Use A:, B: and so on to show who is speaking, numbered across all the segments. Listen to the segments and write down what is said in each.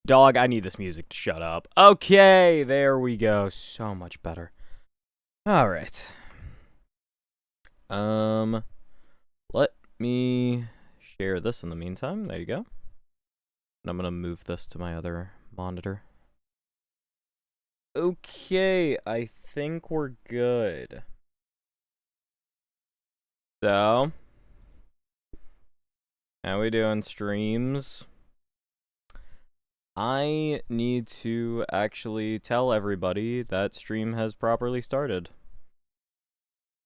A: Dog, I need this music to shut up. Okay, there we go. So much better. Alright. Let me share this in the meantime. There you go. And I'm gonna move this to my other monitor. Okay, I think we're good. So, how we doing, streams? I need to actually tell everybody that stream has properly started.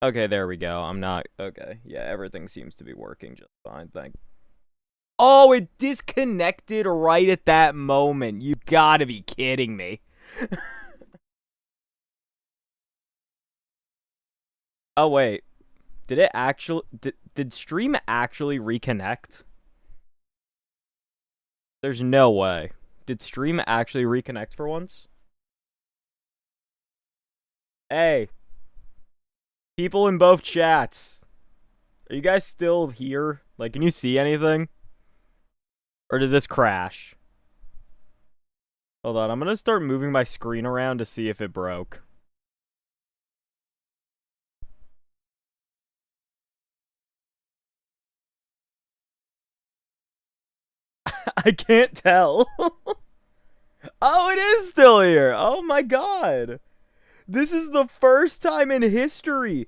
A: Okay, there we go. I'm not... Okay, yeah, everything seems to be working just fine, thank... Oh, it disconnected right at that moment. You gotta be kidding me. Oh, wait. Did it actually... Did stream actually reconnect? There's no way. Did stream actually reconnect for once? Hey. People in both chats. Are you guys still here? Like, can you see anything? Or did this crash? Hold on, I'm gonna start moving my screen around to see if it broke. I can't tell. Oh, it is still here. Oh my god. This is the first time in history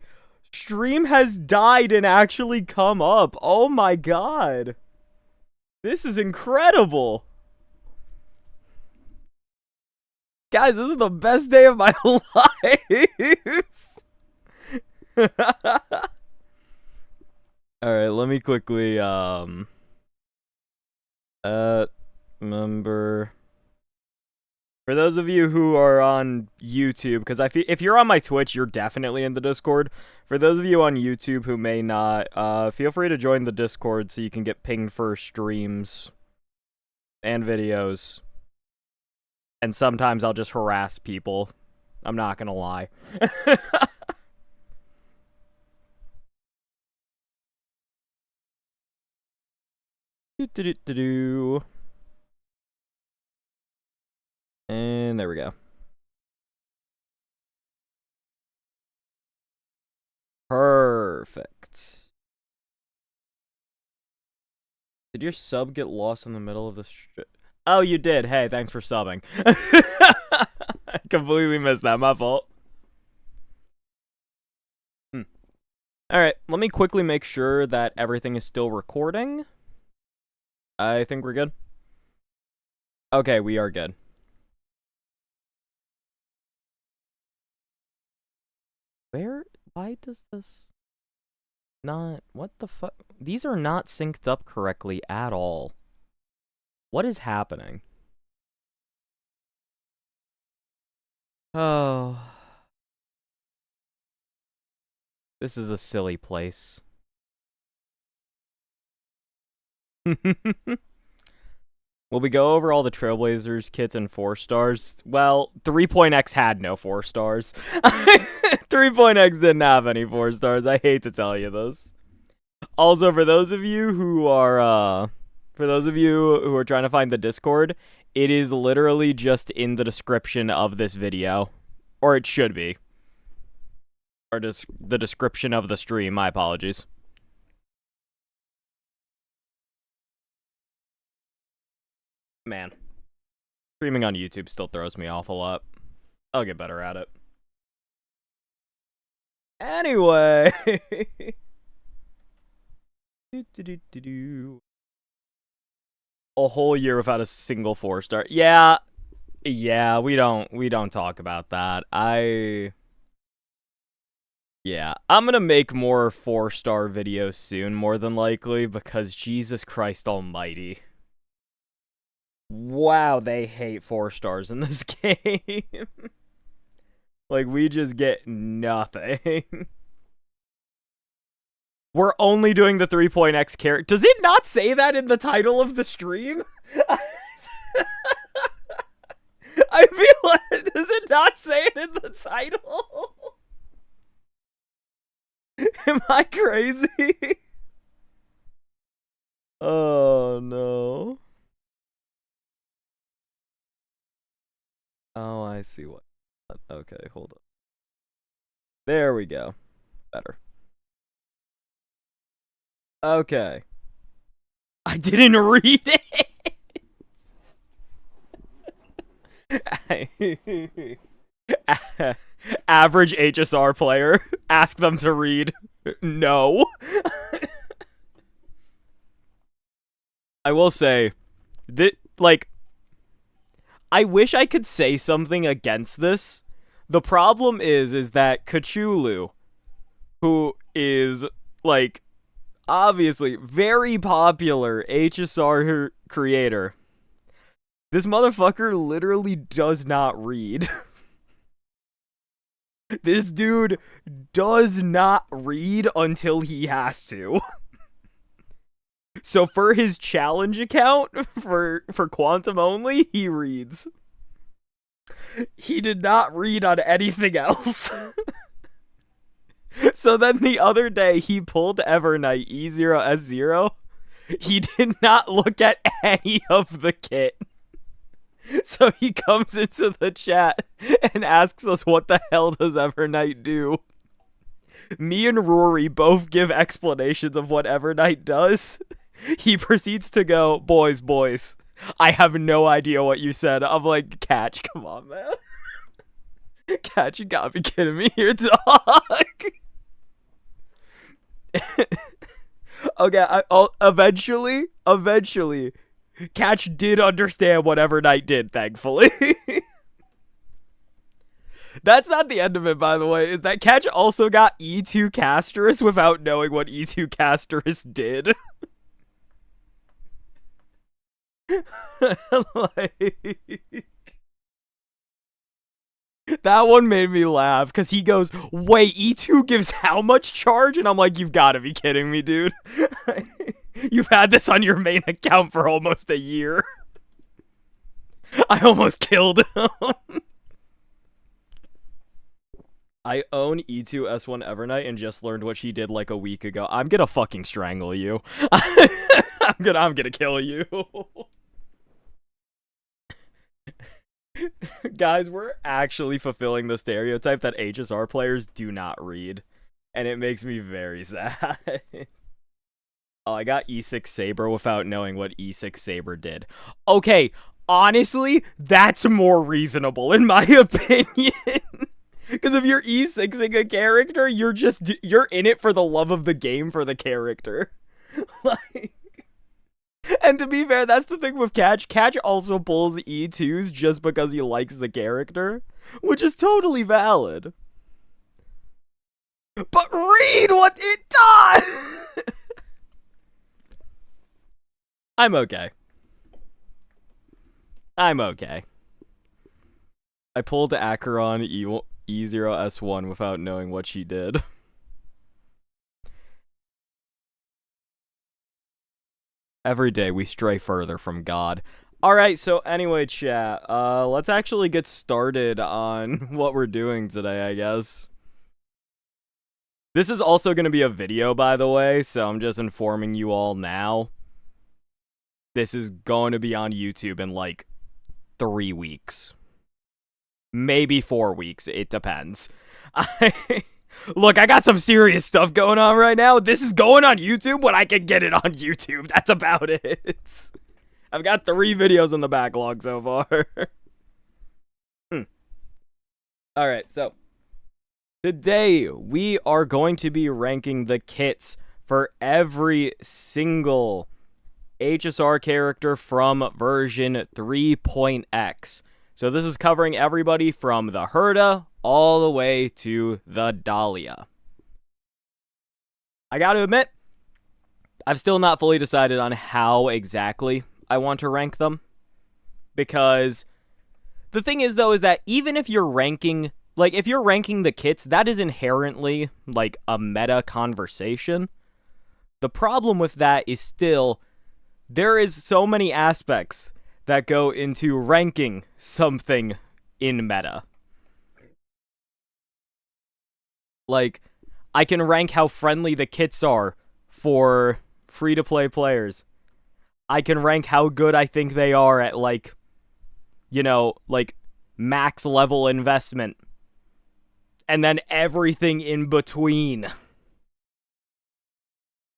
A: stream has died and actually come up. Oh my god. This is incredible. Guys, this is the best day of my life. Alright, let me quickly, remember... For those of you who are on YouTube, because if you're on my Twitch, you're definitely in the Discord. For those of you on YouTube who may not, feel free to join the Discord so you can get pinged for streams and videos. And sometimes I'll just harass people. I'm not gonna lie. And there we go. Perfect. Did your sub get lost in the middle of the Oh, you did. Hey, thanks for subbing. I completely missed that. My fault. Alright, let me quickly make sure that everything is still recording. I think we're good. Okay, we are good. Why does this not... What the fuck? These are not synced up correctly at all. What is happening? Oh. This is a silly place. Will we go over all the Trailblazers kits and 4 stars? Well, 3.x had no 4 stars. 3.x didn't have any 4 stars. I hate to tell you this. Also, for those of you who are trying to find the Discord, it is literally just in the description of this video. Or it should be. Or the description of the stream, my apologies. Man, streaming on YouTube still throws me off a lot. I'll get better at it. Anyway. A whole year without a single 4-star. Yeah, we don't talk about that. Yeah, I'm gonna make more 4-star videos soon, more than likely, because Jesus Christ almighty. Wow, they hate 4 stars in this game. Like, we just get nothing. We're only doing the 3.x character. Does it not say that in the title of the stream? I feel like, does it not say it in the title? Am I crazy? Oh, no. see what. Okay, hold on. There we go. Better. Okay. I didn't read it. Average HSR player. Ask them to read. No. I will say that, like, I wish I could say something against this. The problem is that Cthulhu, who is, like, obviously very popular HSR creator, this motherfucker literally does not read. This dude does not read until he has to. So for his challenge account, for Quantum only, he reads. He did not read on anything else. So then the other day, he pulled Evernight E0S0. He did not look at any of the kit. So he comes into the chat and asks us what the hell does Evernight do. Me and Rory both give explanations of what Evernight does. He proceeds to go, boys, I have no idea what you said. I'm like, Catch, come on, man. Catch, you gotta be kidding me here, dog. Okay, I'll eventually, Catch did understand what Evernight did, thankfully. That's not the end of it, by the way, is that Catch also got E2 Casteris without knowing what E2 Casteris did. Like, that one made me laugh, because he goes, wait, E2 gives how much charge? And I'm like, you've got to be kidding me, dude. You've had this on your main account for almost a year. I almost killed him. I own E2S1 Evernight and just learned what she did like a week ago. I'm gonna fucking strangle you. I'm gonna kill you. Guys, we're actually fulfilling the stereotype that HSR players do not read. And it makes me very sad. Oh, I got E6 Saber without knowing what E6 Saber did. Okay, honestly, that's more reasonable in my opinion. Because if you're E6ing a character, you're in it for the love of the game for the character. Like, and to be fair, that's the thing with Catch. Catch also pulls E2s just because he likes the character, which is totally valid. But read what it does! I'm okay. I pulled Acheron E0S1 without knowing what she did. Every day we stray further from God. Alright, so anyway, chat, let's actually get started on what we're doing today, I guess. This is also going to be a video, by the way, so I'm just informing you all now. This is going to be on YouTube in, like, 3 weeks. Maybe 4 weeks, it depends. Look, I got some serious stuff going on right now. This is going on YouTube when I can get it on YouTube. That's about it. I've got 3 videos in the backlog so far. Alright, so today we are going to be ranking the kits for every single HSR character from version 3.x. So this is covering everybody from the Herta all the way to the Dalia. I gotta admit, I've still not fully decided on how exactly I want to rank them. Because the thing is, though, is that even if you're ranking, like, if you're ranking the kits, that is inherently, like, a meta conversation. The problem with that is still, there is so many aspects that go into ranking something in meta. Like, I can rank how friendly the kits are for free-to-play players. I can rank how good I think they are at, like, you know, like, max level investment, and then everything in between.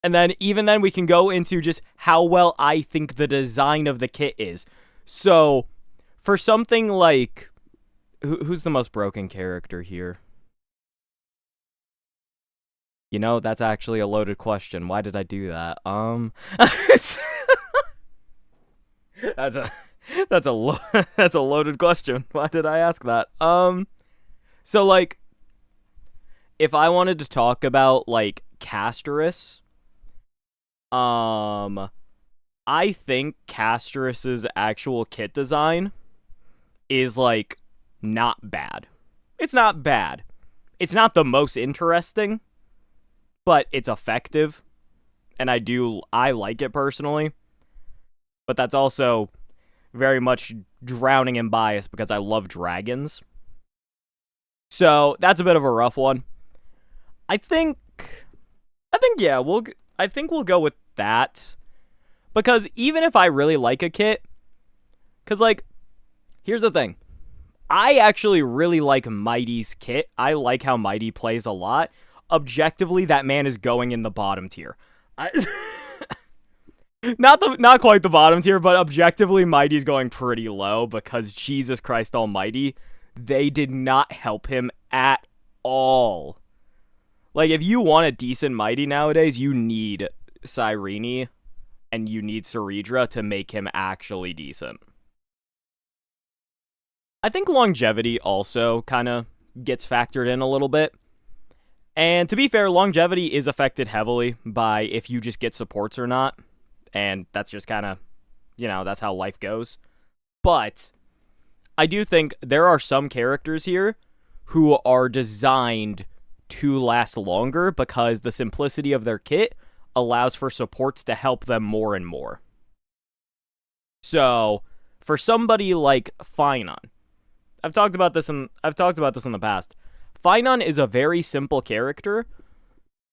A: And then even then we can go into just how well I think the design of the kit is. So, for something like... Who's the most broken character here? You know, that's actually a loaded question. Why did I do that? That's a loaded question. Why did I ask that? So like, if I wanted to talk about like Casteris, I think Casteris's actual kit design is like not bad. It's not bad. It's not the most interesting, but it's effective, and I like it personally. But that's also very much drowning in bias because I love dragons. So that's a bit of a rough one. I think yeah, we'll go with that, because even if I really like a kit, because like, here's the thing. I actually really like Mighty's kit. I like how Mighty plays a lot. Objectively, that man is going in the bottom tier. Not quite the bottom tier, but objectively, Mighty's going pretty low because Jesus Christ Almighty, they did not help him at all. Like, if you want a decent Mighty nowadays, you need Sireni and you need Sireedra to make him actually decent. I think longevity also kind of gets factored in a little bit. And to be fair, longevity is affected heavily by if you just get supports or not. And that's just kind of, that's how life goes. But I do think there are some characters here who are designed to last longer because the simplicity of their kit allows for supports to help them more and more. So, for somebody like Finon, I've talked about this in the past. Finon is a very simple character,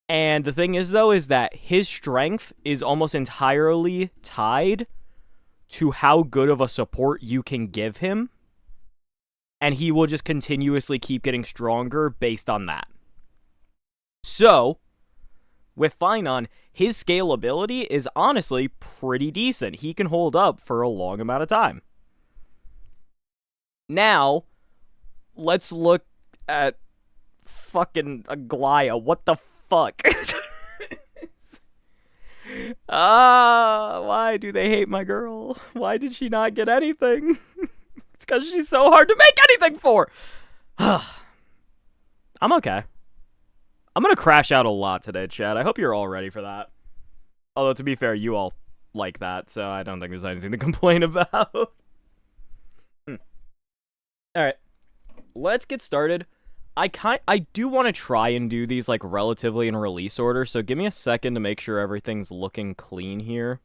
A: and the thing is, though, is that his strength is almost entirely tied to how good of a support you can give him, and he will just continuously keep getting stronger based on that. So, with Finon, his scalability is honestly pretty decent. He can hold up for a long amount of time. Now, let's look at fucking Aglia. What the fuck? Why do they hate my girl? Why did she not get anything? It's because she's so hard to make anything for. I'm okay. I'm gonna crash out a lot today, chat. I hope you're all ready for that. Although, to be fair, you all like that, so I don't think there's anything to complain about. Alright, let's get started. I do want to try and do these like relatively in release order, so give me a second to make sure everything's looking clean here.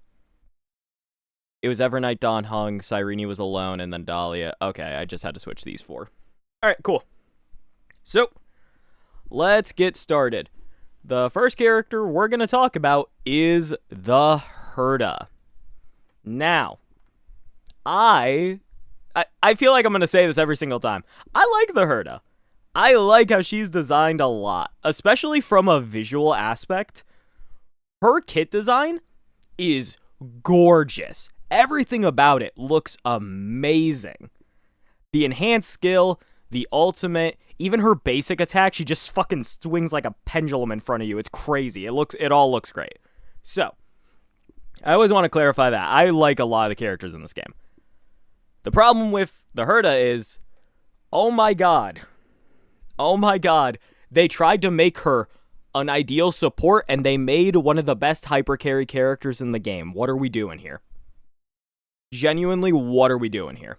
A: It was Evernight, Dawn Hung, Sireni was alone, and then Dalia. Okay, I just had to switch these four. Alright, cool. So, let's get started. The first character we're going to talk about is the Herta. Now, I feel like I'm going to say this every single time. I like the Herta. I like how she's designed a lot, especially from a visual aspect. Her kit design is gorgeous. Everything about it looks amazing. The enhanced skill, the ultimate, even her basic attack, she just fucking swings like a pendulum in front of you. It's crazy. It all looks great. So, I always want to clarify that. I like a lot of the characters in this game. The problem with the Herta is, oh my god, they tried to make her an ideal support, and they made one of the best hyper carry characters in the game. What are we doing here? Genuinely, what are we doing here?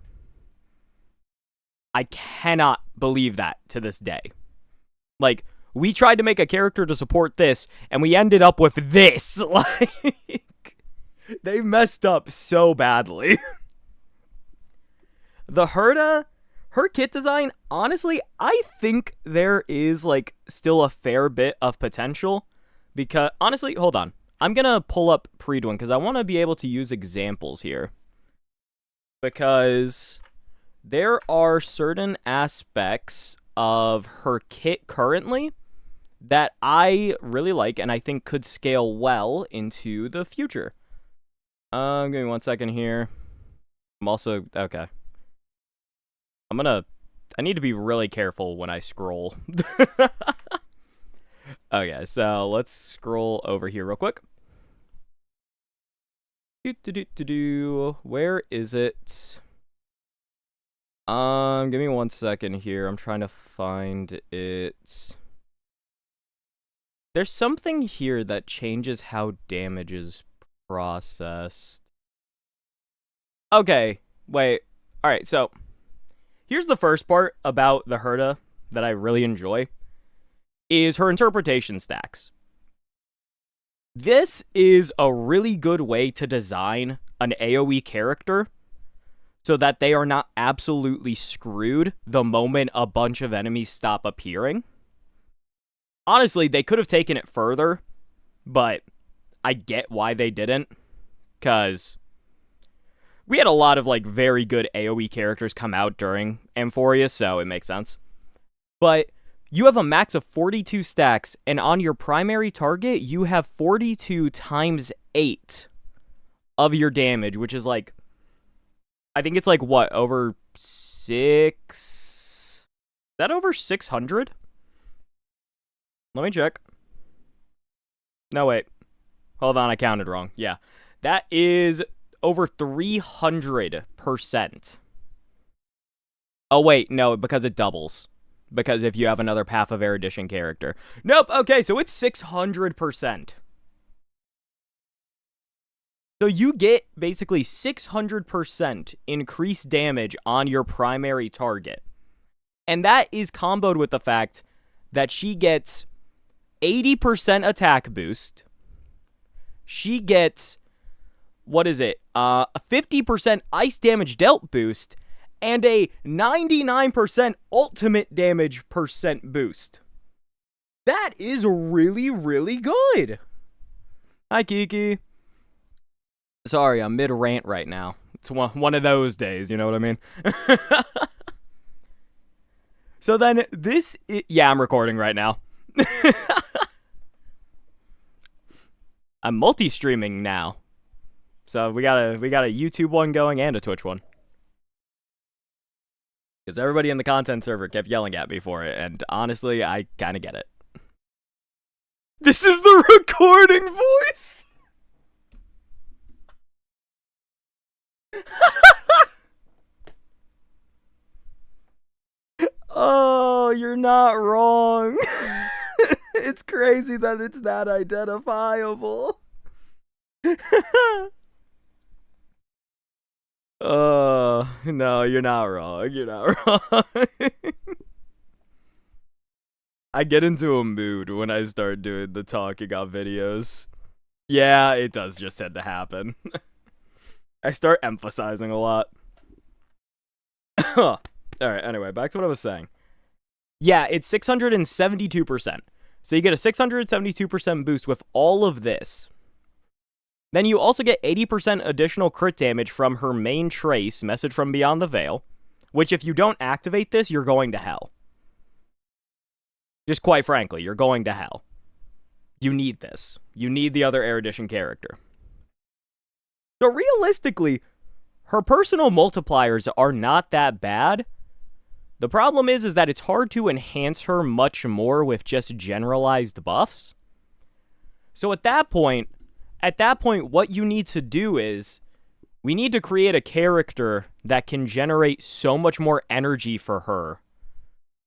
A: I cannot believe that to this day. Like, we tried to make a character to support this, and we ended up with this. Like, they messed up so badly. The Herta, her kit design, honestly, I think there is, like, still a fair bit of potential. Because, honestly, hold on. I'm gonna pull up Preedwin, because I want to be able to use examples here. Because there are certain aspects of her kit currently that I really like and I think could scale well into the future. Give me 1 second here. I'm also... Okay. I need to be really careful when I scroll. Okay, so let's scroll over here real quick. Where is it? Give me 1 second here. I'm trying to find it. There's something here that changes how damage is processed. Okay, wait. Alright, so here's the first part about the Herta that I really enjoy, is her interpretation stacks. This is a really good way to design an AoE character so that they are not absolutely screwed the moment a bunch of enemies stop appearing. Honestly, they could have taken it further, but I get why they didn't, because we had a lot of, like, very good AoE characters come out during Amphoria, so it makes sense. But you have a max of 42 stacks, and on your primary target, you have 42 times 8 of your damage, which is, like, I think it's, like, what, over 6? Is that over 600? Let me check. No, wait. Hold on, I counted wrong. Yeah. That is over 300%. Oh, wait, no, because it doubles. Because if you have another Path of Erudition character. Nope, okay, so it's 600%. So you get basically 600% increased damage on your primary target. And that is comboed with the fact that she gets 80% attack boost. She gets, what is it? A 50% ice damage dealt boost and a 99% ultimate damage percent boost. That is really, really good. Hi, Kiki. Sorry, I'm mid-rant right now. It's one of those days, you know what I mean? So then this... Yeah, I'm recording right now. I'm multi-streaming now. So we got a YouTube one going and a Twitch one. Because everybody in the content server kept yelling at me for it, and honestly, I kind of get it. This is the recording voice! Oh, you're not wrong. It's crazy that it's that identifiable. No, you're not wrong. You're not wrong. I get into a mood when I start doing the talking on videos. Yeah, it does just tend to happen. I start emphasizing a lot. Alright, anyway, back to what I was saying. Yeah, it's 672%. So you get a 672% boost with all of this. Then you also get 80% additional crit damage from her main trace, Message from Beyond the Veil, which if you don't activate this, you're going to hell. Just quite frankly, you're going to hell. You need this. You need the other Erudition character. So realistically, her personal multipliers are not that bad. The problem is that it's hard to enhance her much more with just generalized buffs. So at that point, what you need to do is, we need to create a character that can generate so much more energy for her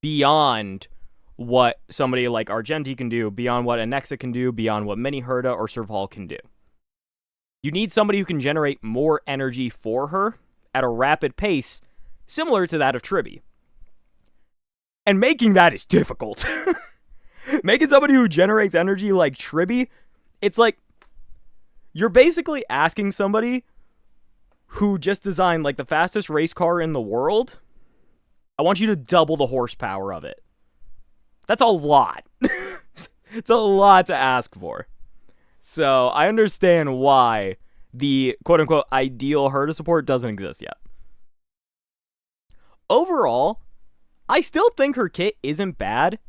A: beyond what somebody like Argenti can do, beyond what Anexa can do, beyond what Mini Herta or Serval can do. You need somebody who can generate more energy for her at a rapid pace, similar to that of Triby. And making that is difficult. Making somebody who generates energy like Triby, it's like, you're basically asking somebody who just designed like the fastest race car in the world, I want you to double the horsepower of it. That's a lot. It's a lot to ask for. So I understand why the quote-unquote ideal Herta support doesn't exist yet. Overall, I still think her kit isn't bad.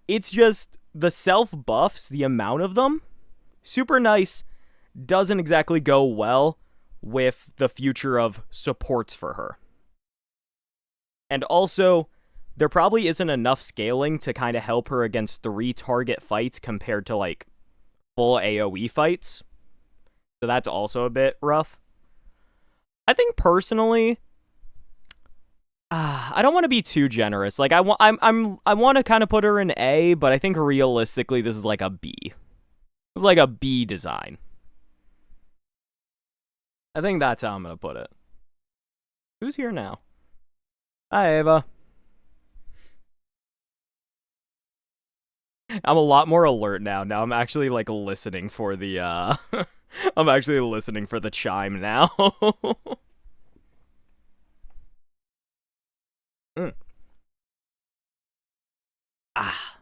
A: It's just the self buffs, the amount of them, super nice, doesn't exactly go well with the future of supports for her. And also, there probably isn't enough scaling to kind of help her against 3 target fights compared to like full AoE fights. So that's also a bit rough. I think personally, I don't want to be too generous. Like I want to kind of put her in A, but I think realistically this is like a B. It's like a B design. I think that's how I'm gonna put it. Who's here now? Hi, Ava. I'm a lot more alert now. Now I'm actually like listening for the I'm actually listening for the chime now. mm. Ah.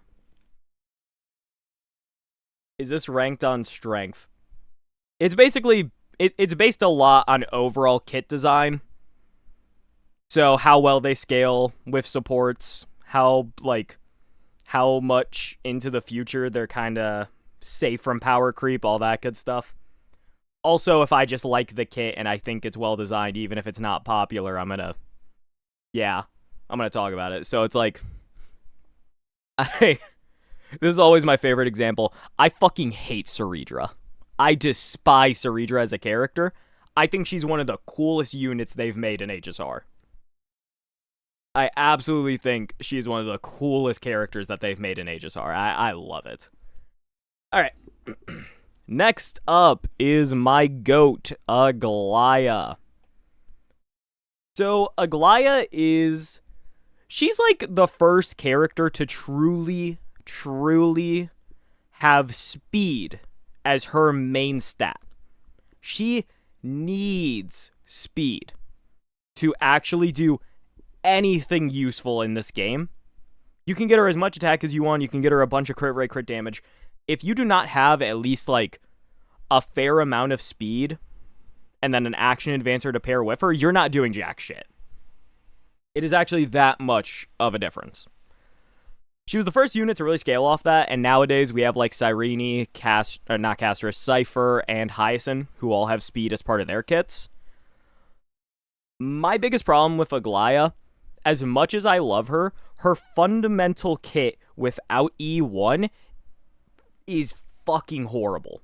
A: Is this ranked on strength? It's basically it's based a lot on overall kit design. So how well they scale with supports, how much into the future they're kind of safe from power creep, all that good stuff. Also, if I just like the kit and I think it's well designed, even if it's not popular, I'm gonna talk about it. So it's like, this is always my favorite example. I fucking hate Sireedra. I despise Sireedra as a character. I think she's one of the coolest units they've made in HSR. I absolutely think she's one of the coolest characters that they've made in HSR. I love it. Alright. Next up is my goat, Aglia. So, Aglia she's like the first character to truly have speed as her main stat. She needs speed to actually do anything useful in this game. You can get her as much attack as you want. You can get her a bunch of crit rate, crit damage. If you do not have at least like a fair amount of speed and then an action advancer to pair with her, you're not doing jack shit. It is actually that much of a difference. She was the first unit to really scale off that, and nowadays we have like Sireni, not Casteris, Cipher, and Hyestin, who all have speed as part of their kits. My biggest problem with Aglia, as much as I love her, her fundamental kit without E1 is fucking horrible.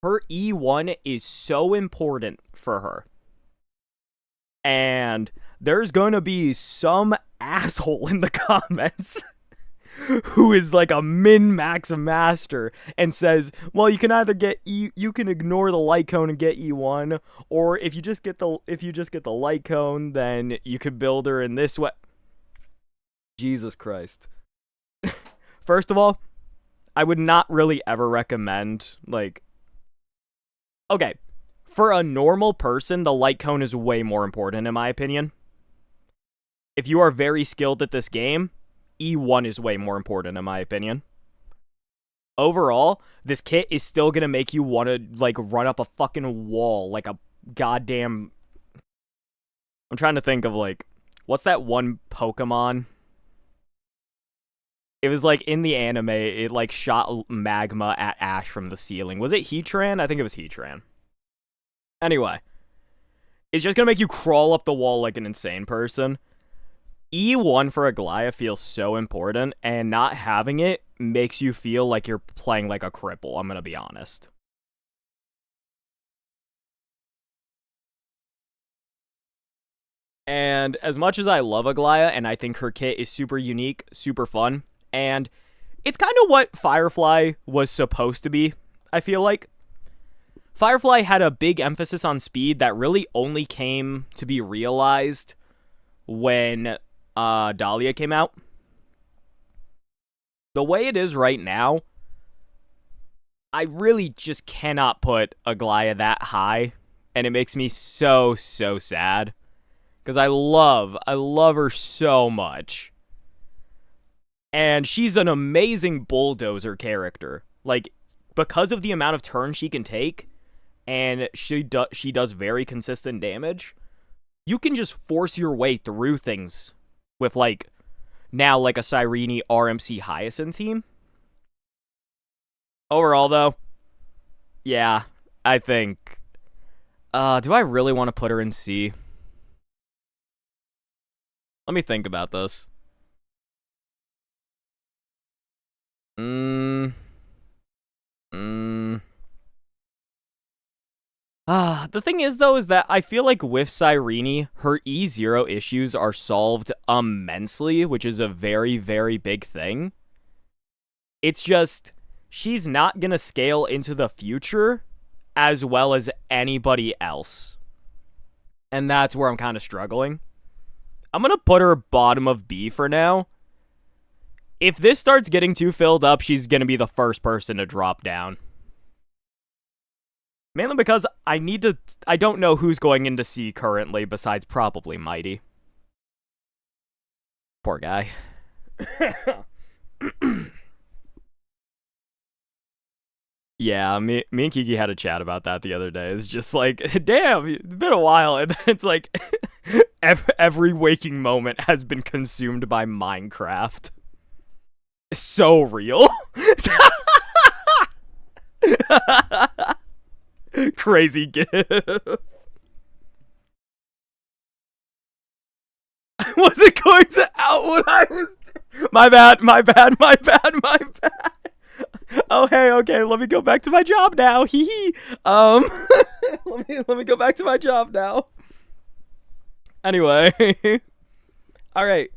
A: Her E1 is so important for her. And there's gonna be some asshole in the comments who is like a min-max master and says, well, you can either get you can ignore the light cone and get E1, or if you just get the light cone, then you could build her in this way. Jesus Christ. First of all, I would not really ever recommend, like, okay, for a normal person, the light cone is way more important in my opinion. If you are very skilled at this game, E1 is way more important in my opinion. Overall, this kit is still gonna make you want to like run up a fucking wall like a goddamn... I'm trying to think of like, what's that one Pokemon? It was like in the anime, it like shot magma at Ash from the ceiling. Was it Heatran? I think it was Heatran. Anyway, it's just gonna make you crawl up the wall like an insane person. E1 for Aglia feels so important, and not having it makes you feel like you're playing like a cripple, I'm gonna be honest. And as much as I love Aglia, and I think her kit is super unique, super fun, and it's kind of what Firefly was supposed to be, I feel like. Firefly had a big emphasis on speed that really only came to be realized when Dalia came out. The way it is right now, I really just cannot put Aglia that high, and it makes me so sad. Because I love her so much. And she's an amazing bulldozer character. Like, because of the amount of turns she can take, and she does very consistent damage, you can just force your way through things with, like, now, like, a Sireni RMC Hyestin team. Overall, though, yeah, I think... do I really want to put her in C? Let me think about this. The thing is, though, is that I feel like with Sireni, her E0 issues are solved immensely, which is a very, very big thing. It's just, she's not going to scale into the future as well as anybody else. And that's where I'm kind of struggling. I'm going to put her bottom of B for now. If this starts getting too filled up, she's going to be the first person to drop down. Mainly because I don't know who's going into C currently besides probably Mighty. Poor guy. Yeah, me and Kiki had a chat about that the other day. It's just like, damn, it's been a while. And it's like, every waking moment has been consumed by Minecraft. It's so real. Crazy gift. I wasn't going to out what I was... My bad. Oh, hey, okay, let me go back to my job now. Hee hee. Let me go back to my job now. Anyway. Alright.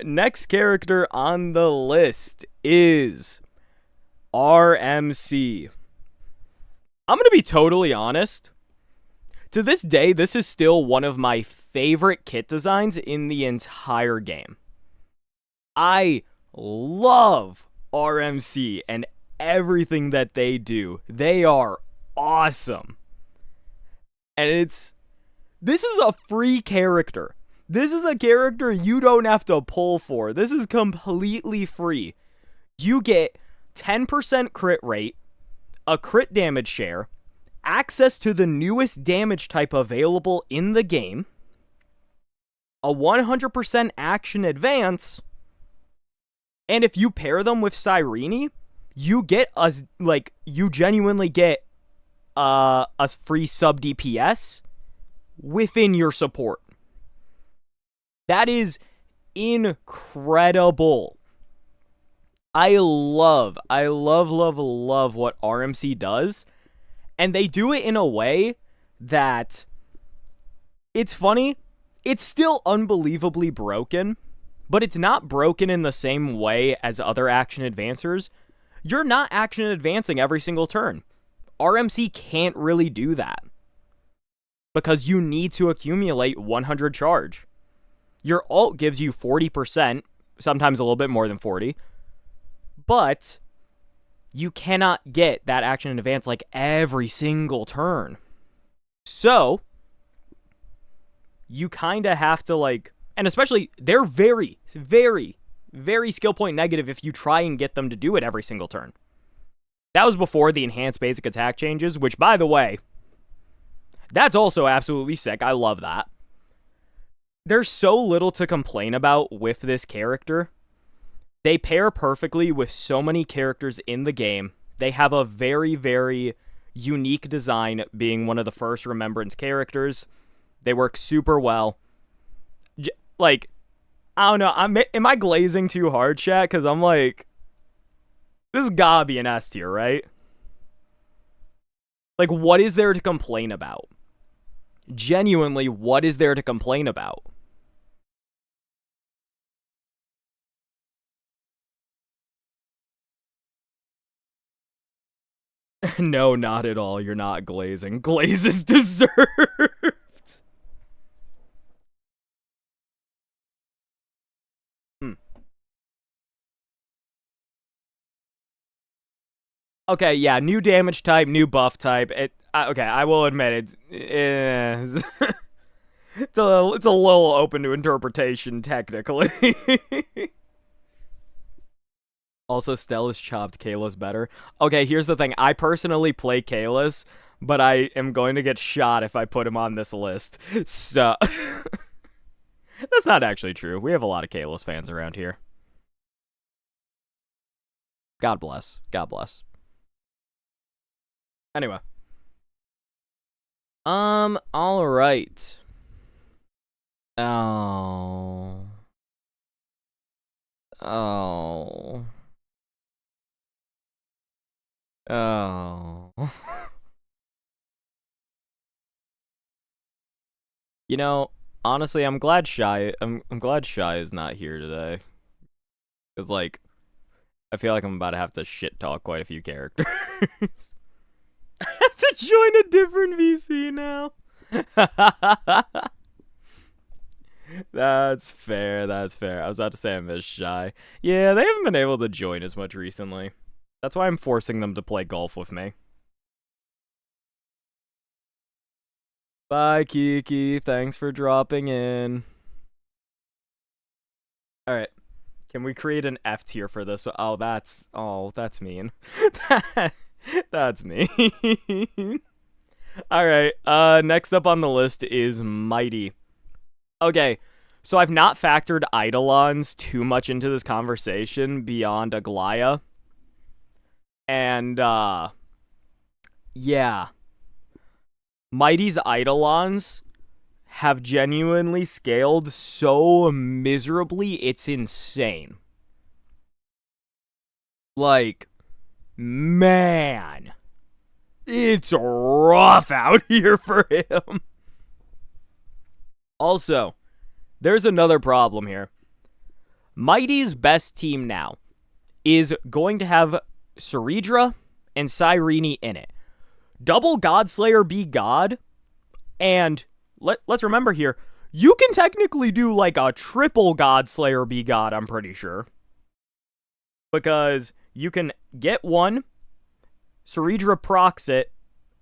A: Next character on the list is RMC. I'm gonna be totally honest. To this day, this is still one of my favorite kit designs in the entire game. I love RMC and everything that they do. They are awesome. And this is a free character. This is a character you don't have to pull for. This is completely free. You get 10% crit rate, a crit damage share, access to the newest damage type available in the game, a 100% action advance, and if you pair them with Sireni, you get you genuinely get a free sub DPS within your support. That is incredible. I love what RMC does. And they do it in a way that it's funny. It's still unbelievably broken, but it's not broken in the same way as other action advancers. You're not action advancing every single turn. RMC can't really do that because you need to accumulate 100 charge. Your ult gives you 40%, sometimes a little bit more than 40, but you cannot get that action in advance like every single turn. So, you kind of have to and especially, they're very, very, very skill point negative if you try and get them to do it every single turn. That was before the enhanced basic attack changes, which, by the way, that's also absolutely sick. I love that. There's so little to complain about with this character. They pair perfectly with so many characters in the game. They have a very, very unique design, being one of the first Remembrance characters. They work super well. I don't know. Am I glazing too hard, chat? Because I'm like, this has gotta be an S tier, right? Like, what is there to complain about? Genuinely, what is there to complain about? No, not at all. You're not glazing. Glaze is deserved. Okay, yeah, new damage type, new buff type. Okay, I will admit it's it's a little open to interpretation technically. Also, Stella's chopped Kayla's better. Okay, here's the thing. I personally play Kayla's, but I am going to get shot if I put him on this list. So that's not actually true. We have a lot of Kalis fans around here. God bless. God bless. Anyway. All right. Oh. Oh. Oh. You know, honestly, I'm glad I'm glad Shy is not here today. Cause like, I feel like I'm about to have to shit talk quite a few characters. I have to join a different VC now. That's fair, that's fair. I was about to say I miss Shy. Yeah, they haven't been able to join as much recently. That's why I'm forcing them to play golf with me. Bye, Kiki. Thanks for dropping in. Alright. Can we create an F tier for this? Oh, that's mean. That's mean. Alright, next up on the list is Mighty. Okay, so I've not factored Eidolons too much into this conversation beyond Aglia. And, yeah. Mighty's Eidolons have genuinely scaled so miserably, it's insane. Like, man, it's rough out here for him. Also, there's another problem here. Mighty's best team now is going to have Sireedra and Sireni in it. Double Godslayer be God, and let's remember here, you can technically do like a triple Godslayer be God, I'm pretty sure. Because you can get one, Sireedra procs it,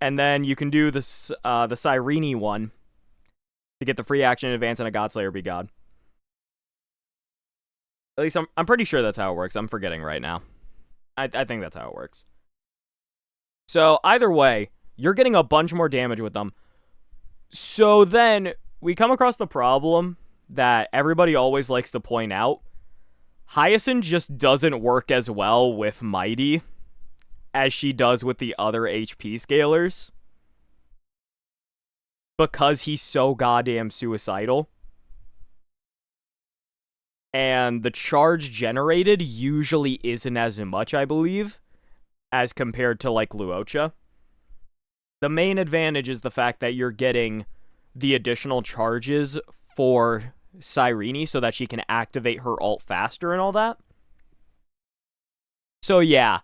A: and then you can do the Sireni one to get the free action in advance and a Godslayer be God. At least I'm pretty sure that's how it works. I'm forgetting right now. I think that's how it works. So either way, you're getting a bunch more damage with them. So then we come across the problem that everybody always likes to point out. Hyestin just doesn't work as well with Mighty as she does with the other HP scalers. Because he's so goddamn suicidal. And the charge generated usually isn't as much, I believe, as compared to, like, Luocha. The main advantage is the fact that you're getting the additional charges for Sireni so that she can activate her ult faster and all that. So, yeah.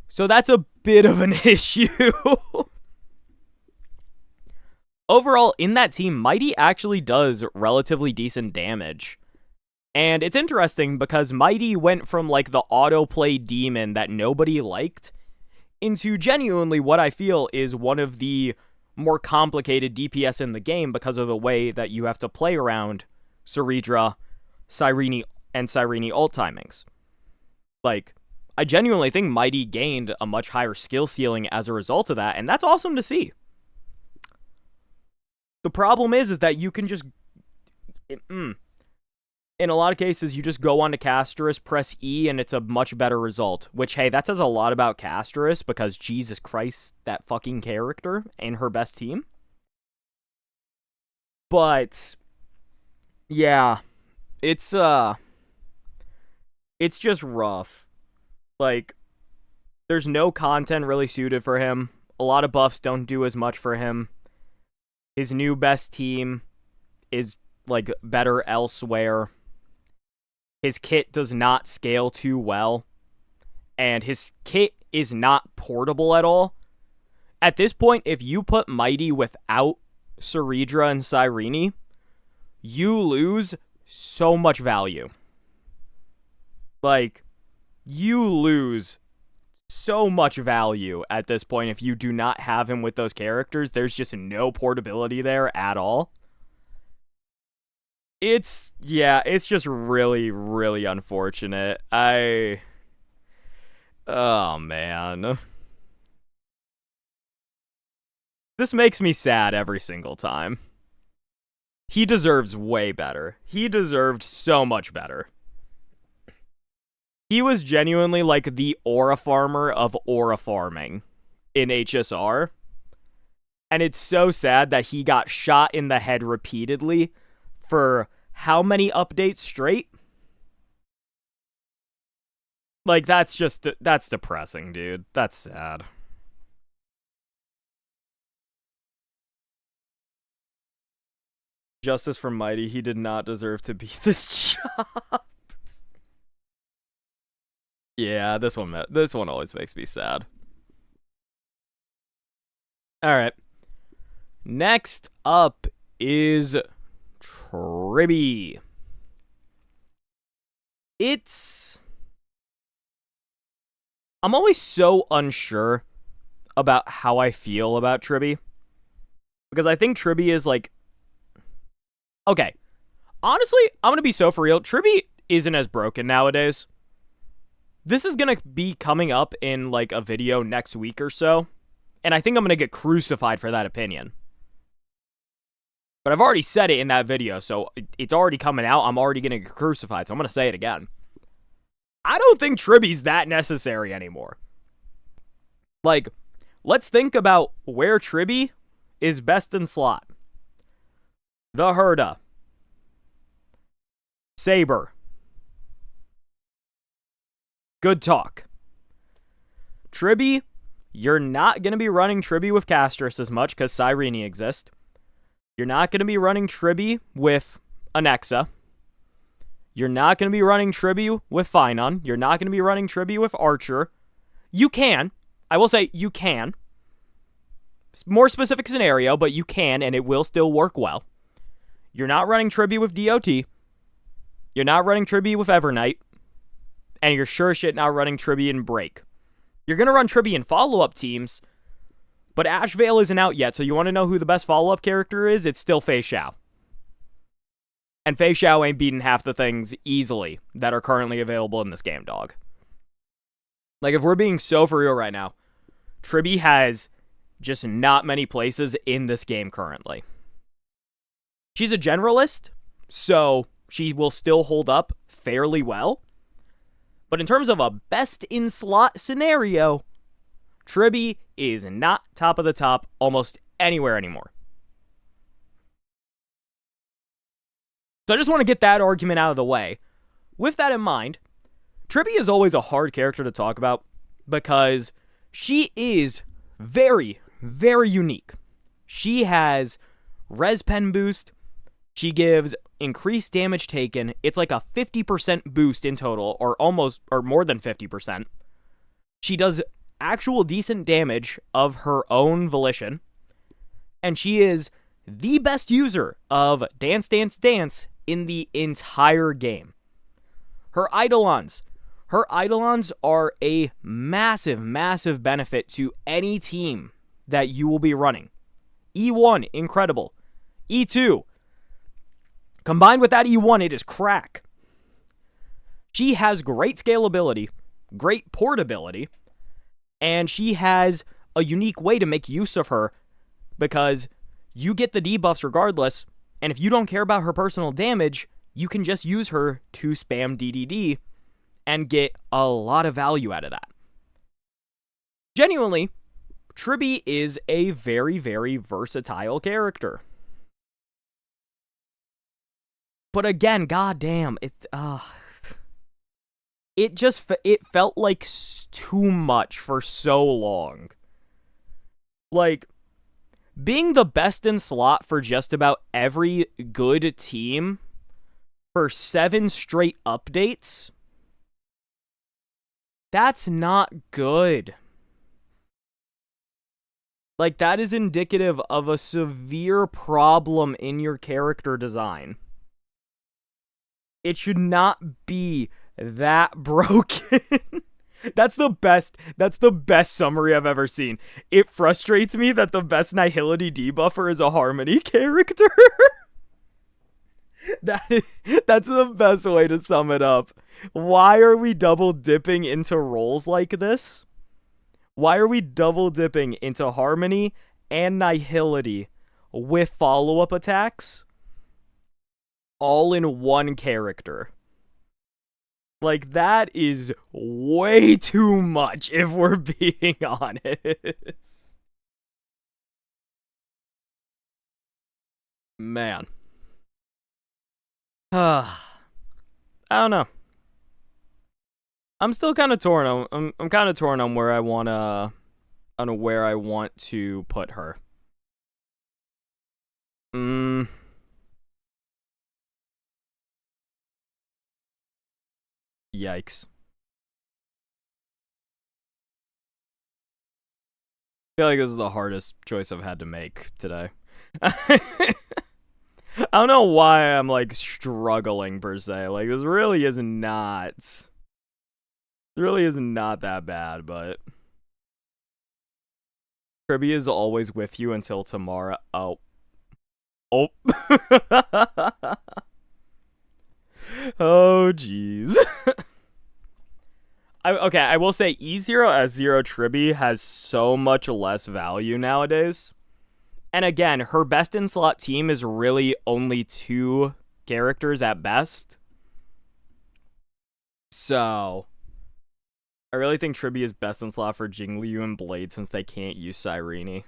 A: So that's a bit of an issue. Overall, in that team, Mighty actually does relatively decent damage. And it's interesting because Mighty went from, like, the autoplay demon that nobody liked into genuinely what I feel is one of the more complicated DPS in the game because of the way that you have to play around Sireedra, Sireni, and Sireni ult timings. Like, I genuinely think Mighty gained a much higher skill ceiling as a result of that, and that's awesome to see. The problem is that you can just... in a lot of cases, you just go on to Casteris, press E, and it's a much better result. Which, hey, that says a lot about Casteris, because Jesus Christ, that fucking character and her best team. But, yeah, it's just rough. Like, there's no content really suited for him. A lot of buffs don't do as much for him. His new best team is, like, better elsewhere. His kit does not scale too well. And his kit is not portable at all. At this point, if you put Mighty without Sireedra and Sireni, you lose so much value. Like, you lose so much value at this point if you do not have him with those characters. There's just no portability there at all. It's just really, really unfortunate. Oh, man. This makes me sad every single time. He deserves way better. He deserved so much better. He was genuinely like the aura farmer of aura farming in HSR. And it's so sad that he got shot in the head repeatedly for how many updates straight? Like, that's depressing, dude. That's sad. Justice for Mighty, he did not deserve to be this job. Yeah, this one always makes me sad. Alright. Next up is Triby. I'm always so unsure about how I feel about Triby. Because I think Triby is like... Okay. Honestly, I'm going to be so for real. Triby isn't as broken nowadays. This is going to be coming up in like a video next week or so. And I think I'm going to get crucified for that opinion. But I've already said it in that video, so it's already coming out. I'm already going to get crucified, so I'm going to say it again. I don't think Triby's that necessary anymore. Like, let's think about where Triby is best in slot. The Herta. Saber. Good talk. Triby, you're not going to be running Triby with Casteris as much because Sireni exists. You're not going to be running Triby with Anexa. You're not going to be running Triby with Finon. You're not going to be running Triby with Archer. You can. I will say you can. More specific scenario, but you can, and it will still work well. You're not running Triby with DOT. You're not running Triby with Evernight. And you're sure shit not running Triby in Break. You're going to run Triby in follow-up teams, but Ash Veil isn't out yet, so you want to know who the best follow-up character is? It's still Fei Xiao. And Fei Xiao ain't beating half the things easily that are currently available in this game, dog. Like, if we're being so for real right now, Triby has just not many places in this game currently. She's a generalist, so she will still hold up fairly well. But in terms of a best-in-slot scenario, Triby is not top of the top almost anywhere anymore. So I just want to get that argument out of the way. With that in mind, Triby is always a hard character to talk about because she is very, very unique. She has res pen boost. She gives increased damage taken. It's like a 50% boost in total, or more than 50%. She does actual decent damage of her own volition. And she is the best user of Dance Dance Dance in the entire game. Her Eidolons are a massive, massive benefit to any team that you will be running. E1, incredible. E2, combined with that E1, it is crack. She has great scalability, great portability, and she has a unique way to make use of her because you get the debuffs regardless, and if you don't care about her personal damage, you can just use her to spam DDD and get a lot of value out of that. Genuinely, Triby is a very, very versatile character. But again, goddamn, it felt like too much for so long. Like, being the best in slot for just about every good team for 7 straight updates, that's not good. Like, that is indicative of a severe problem in your character design. It should not be that broken. That's the best summary I've ever seen. It frustrates me that the best Nihility debuffer is a Harmony character. That's the best way to sum it up. Why are we double dipping into roles like this? Why are we double dipping into Harmony Nihility with follow-up attacks all in one character. Like, that is way too much if we're being honest. Man. I don't know. I'm still kind of torn. I'm kind of torn on where I want to put her. Yikes. I feel like this is the hardest choice I've had to make today. I don't know why I'm, like, struggling, per se. Like, this really is not... It really is not that bad, but... Triby is always with you until tomorrow. Oh. Oh. Oh, jeez. Okay, I will say E0S0 Triby has so much less value nowadays. And again, her best in slot team is really only 2 characters at best. So, I really think Triby is best in slot for Jingliu and Blade since they can't use Sireni.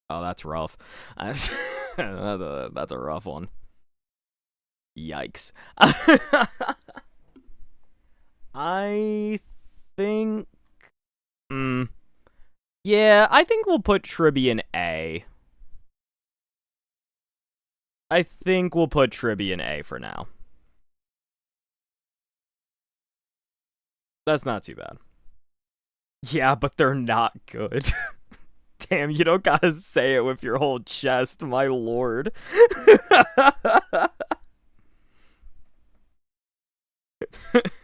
A: Oh, that's rough. That's a rough one. Yikes. I think... Yeah, I think we'll put Triby in A. I think we'll put Triby in A for now. That's not too bad. Yeah, but they're not good. Damn, you don't gotta say it with your whole chest, my lord.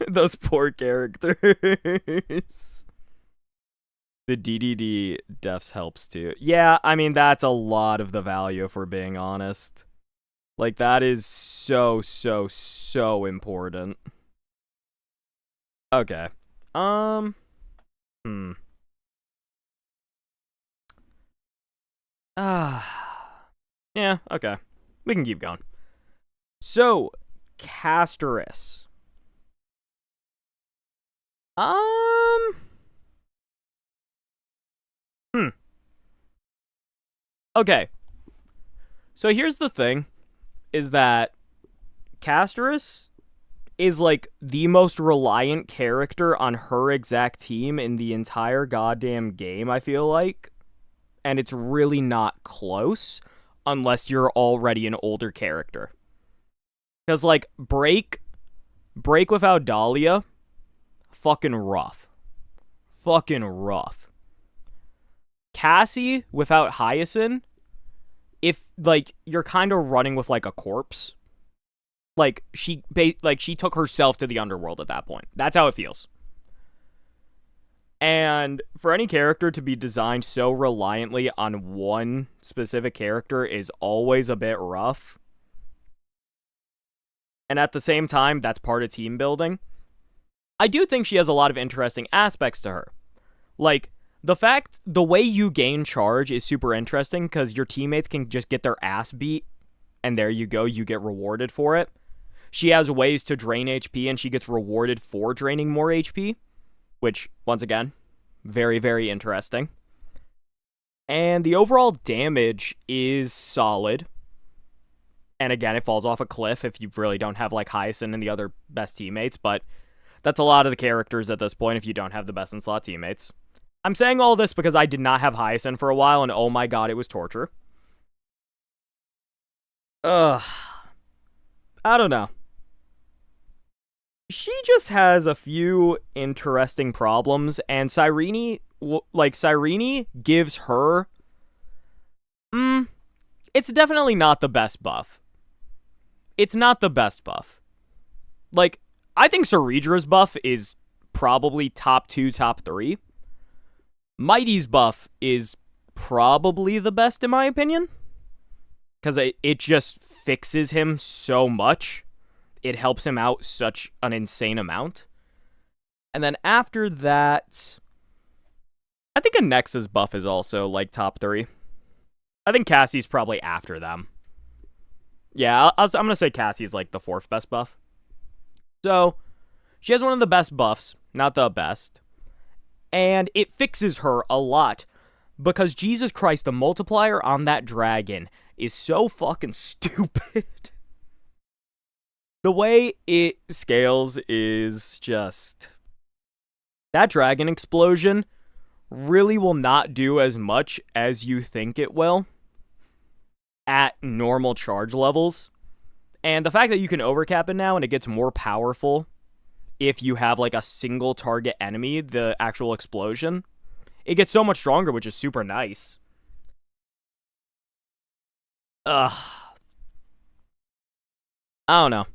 A: Those poor characters. The DDD defs helps too. Yeah, I mean, that's a lot of the value if we're being honest. Like, that is so important. Okay. Yeah, okay. We can keep going. So, Casteris. Okay. So here's the thing, is that Casteris is, like, the most reliant character on her exact team in the entire goddamn game, I feel like. And it's really not close, unless you're already an older character. Because, like, Break without Dalia, fucking rough. Fucking rough. Cassie without Hyestin, if, like, you're kind of running with, like, a corpse. Like, she took herself to the underworld at that point. That's how it feels. And for any character to be designed so reliantly on one specific character is always a bit rough. And at the same time, that's part of team building. I do think she has a lot of interesting aspects to her. Like, the way you gain charge is super interesting because your teammates can just get their ass beat, and there you go, you get rewarded for it. She has ways to drain HP, and she gets rewarded for draining more HP, which, once again, very, very interesting. And the overall damage is solid. And again, it falls off a cliff if you really don't have, like, Hyestin and the other best teammates, but that's a lot of the characters at this point if you don't have the best in slot teammates. I'm saying all this because I did not have Hyestin for a while, and oh my god, it was torture. I don't know. She just has a few interesting problems, and Sireni gives her... it's definitely not the best buff. It's not the best buff. Like, I think Sireedra's buff is probably top 2, top 3. Mighty's buff is probably the best in my opinion. Because it just fixes him so much. It helps him out such an insane amount. And then after that, I think Anexa's buff is also, like, top 3. I think Cassie's probably after them. Yeah, I'm going to say Cassie's like the 4th best buff. So, she has one of the best buffs, not the best. And it fixes her a lot. Because Jesus Christ, the multiplier on that dragon is so fucking stupid. The way it scales is just... That dragon explosion really will not do as much as you think it will at normal charge levels. And the fact that you can overcap it now and it gets more powerful if you have like a single target enemy, the actual explosion, it gets so much stronger, which is super nice. I don't know.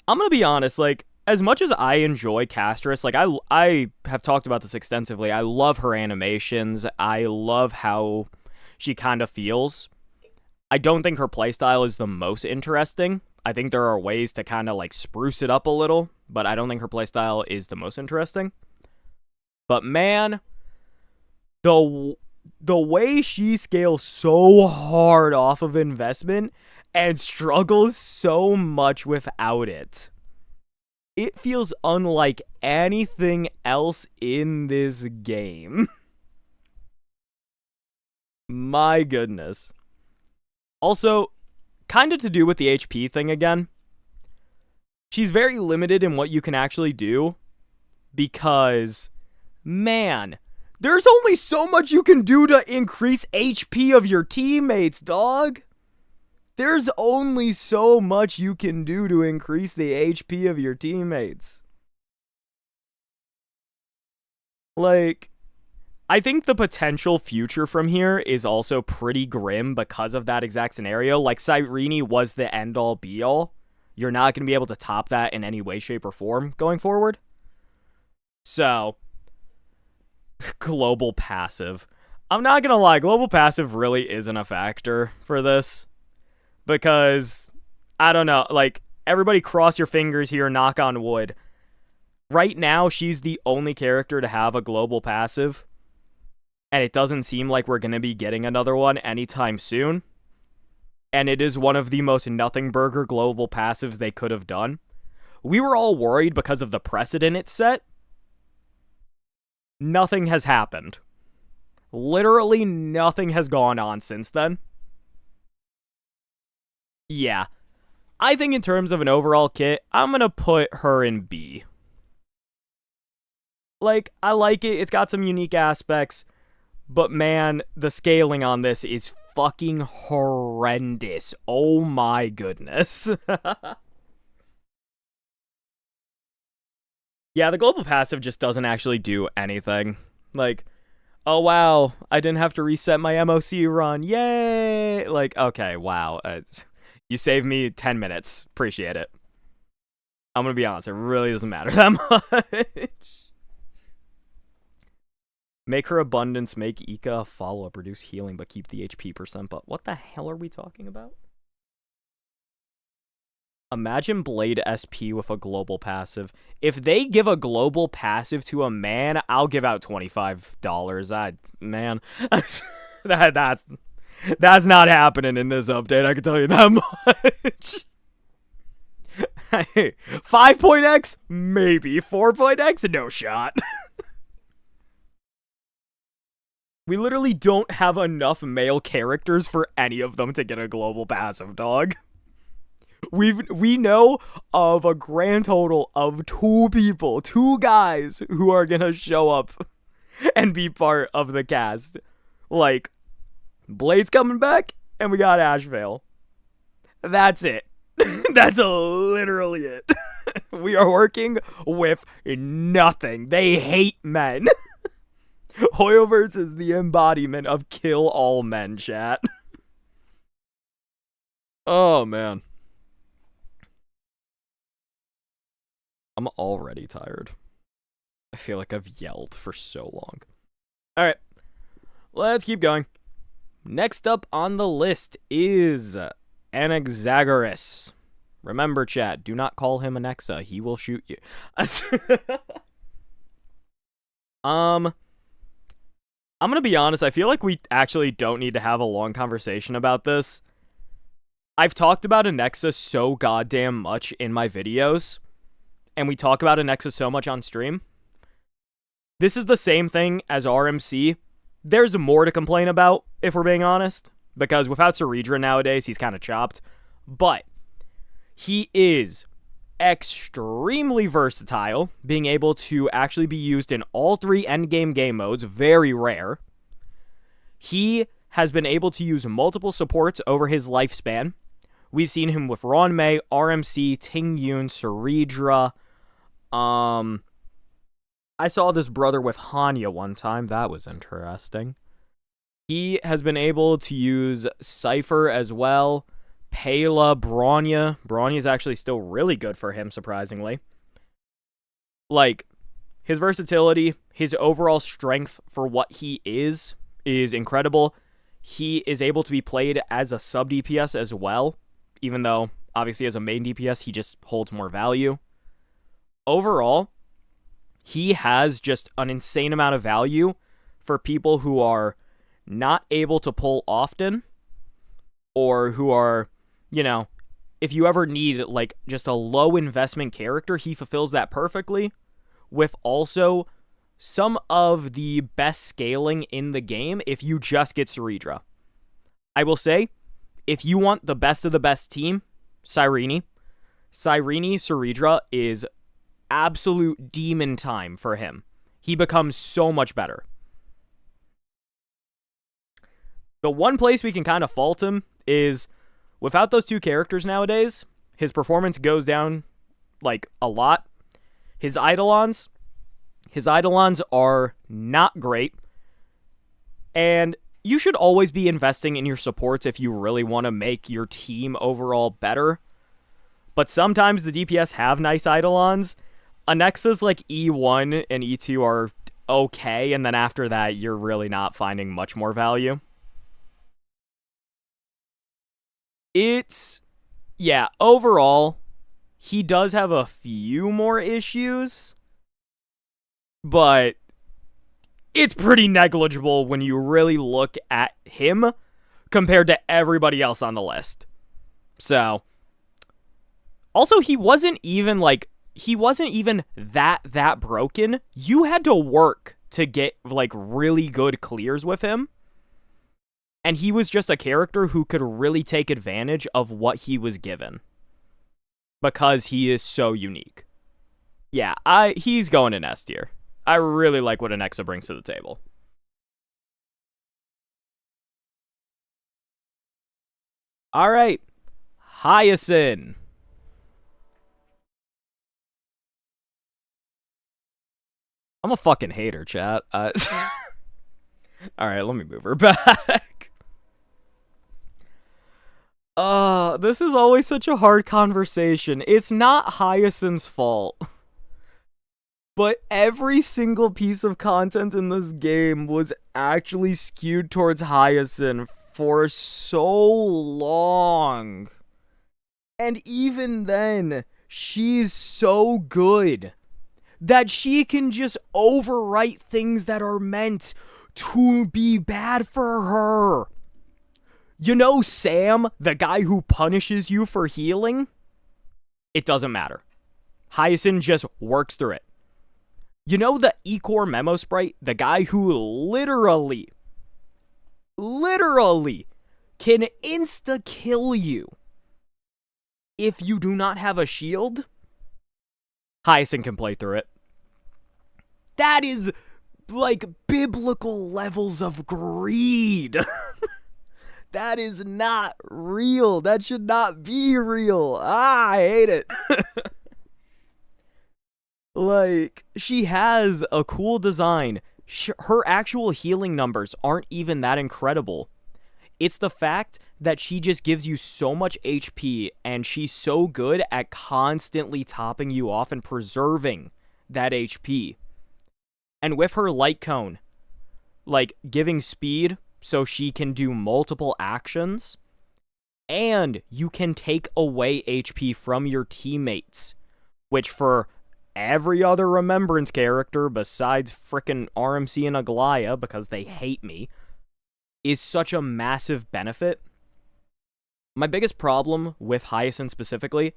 A: I'm gonna be honest, like, as much as I enjoy Casteris, like, I have talked about this extensively. I love her animations. I love how she kind of feels. I don't think her playstyle is the most interesting. I think there are ways to kind of, like, spruce it up a little, but I don't think her playstyle is the most interesting. But, man, the way she scales so hard off of investment and struggles so much without it, it feels unlike anything else in this game. My goodness. Also, kind of to do with the HP thing again, she's very limited in what you can actually do because, man, there's only so much you can do to increase HP of your teammates, dog. There's only so much you can do to increase the HP of your teammates. Like, I think the potential future from here is also pretty grim because of that exact scenario. Like, Sireni was the end-all, be-all. You're not going to be able to top that in any way, shape, or form going forward. So, global passive. I'm not going to lie, global passive really isn't a factor for this. Because, I don't know, like, everybody cross your fingers here, knock on wood. Right now, she's the only character to have a global passive. And it doesn't seem like we're going to be getting another one anytime soon. And it is one of the most nothing burger global passives they could have done. We were all worried because of the precedent it set. Nothing has happened. Literally nothing has gone on since then. Yeah. I think in terms of an overall kit, I'm going to put her in B. Like, I like it. It's got some unique aspects. But man, the scaling on this is fucking horrendous. Oh my goodness. Yeah, the global passive just doesn't actually do anything. Like, oh wow, I didn't have to reset my MOC run. Yay! Like, okay, wow. You saved me 10 minutes. Appreciate it. I'm gonna be honest, it really doesn't matter that much. Make her abundance, make Ika a follow-up, reduce healing, but keep the HP %. But what the hell are we talking about? Imagine Blade SP with a global passive. If they give a global passive to a man, I'll give out $25. Man, that's not happening in this update, I can tell you that much. Hey, 5.x? Maybe. 4.x? No shot. We literally don't have enough male characters for any of them to get a global passive, dog. We know of a grand total of 2 people, 2 guys who are gonna show up and be part of the cast. Like, Blade's coming back, and we got Ashvale. That's it. That's literally it. We are working with nothing. They hate men. Hoyoverse is the embodiment of kill all men, chat. Oh, man. I'm already tired. I feel like I've yelled for so long. Alright. Let's keep going. Next up on the list is Anexagoras. Remember, chat, do not call him Anexa. He will shoot you. I'm gonna be honest, I feel like we actually don't need to have a long conversation about this. I've talked about Anexa so goddamn much in my videos, and we talk about Anexa so much on stream. This is the same thing as RMC. There's more to complain about, if we're being honest, because without Sireedra nowadays, he's kind of chopped. But he is extremely versatile, being able to actually be used in all 3 endgame game modes, very rare. He has been able to use multiple supports over his lifespan. We've seen him with Ron Mei, RMC, Ting Yun, Sireedra. I saw this brother with Hanya one time. That was interesting. He has been able to use Cipher as well. Pela, Bronya. Bronya's actually still really good for him, surprisingly. Like, his versatility, his overall strength for what he is incredible. He is able to be played as a sub DPS as well, even though, obviously, as a main DPS, he just holds more value. Overall, he has just an insane amount of value for people who are not able to pull often, or who are, you know, if you ever need, like, just a low investment character, he fulfills that perfectly, with also some of the best scaling in the game if you just get Sireedra. I will say, if you want the best of the best team, Sireni, Sireedra is absolute demon time for him. He becomes so much better. The one place we can kind of fault him is, without those 2 characters nowadays, his performance goes down, like, a lot. His Eidolons are not great, and you should always be investing in your supports if you really want to make your team overall better. But sometimes the DPS have nice Eidolons. Anexa's like E1 and E2 are okay, and then after that, you're really not finding much more value. Yeah, overall, he does have a few more issues, but it's pretty negligible when you really look at him compared to everybody else on the list. So, also, he wasn't even that broken. You had to work to get, like, really good clears with him. And he was just a character who could really take advantage of what he was given, because he is so unique. Yeah, he's going in S tier. I really like what Anexa brings to the table. Alright, Hyestin. I'm a fucking hater, chat. Alright, let me move her back. This is always such a hard conversation. It's not Hyestin's fault. But every single piece of content in this game was actually skewed towards Hyestin for so long. And even then, she's so good that she can just overwrite things that are meant to be bad for her. You know Sam, the guy who punishes you for healing? It doesn't matter. Hyestin just works through it. You know the Ecor Memo Sprite? The guy who literally can insta-kill you if you do not have a shield? Hyestin can play through it. That is, like, biblical levels of greed. That is not real. That should not be real. I hate it. Like, she has a cool design. Her actual healing numbers aren't even that incredible. It's the fact that she just gives you so much HP, and she's so good at constantly topping you off and preserving that HP. And with her light cone, like, giving speed so she can do multiple actions, and you can take away HP from your teammates, which for every other Remembrance character besides frickin' RMC and Aglia, because they hate me, is such a massive benefit. My biggest problem with Hyestin specifically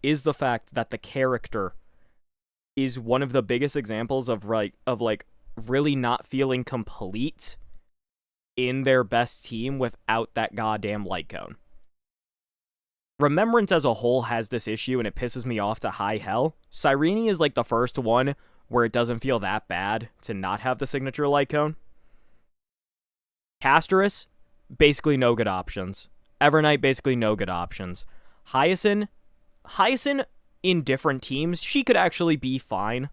A: is the fact that the character is one of the biggest examples of really not feeling complete in their best team without that goddamn light cone. Remembrance as a whole has this issue, and it pisses me off to high hell. Sireni is like the first one where it doesn't feel that bad to not have the signature light cone. Casteris, basically no good options. Evernight, basically no good options. Hyestin in different teams, she could actually be fine.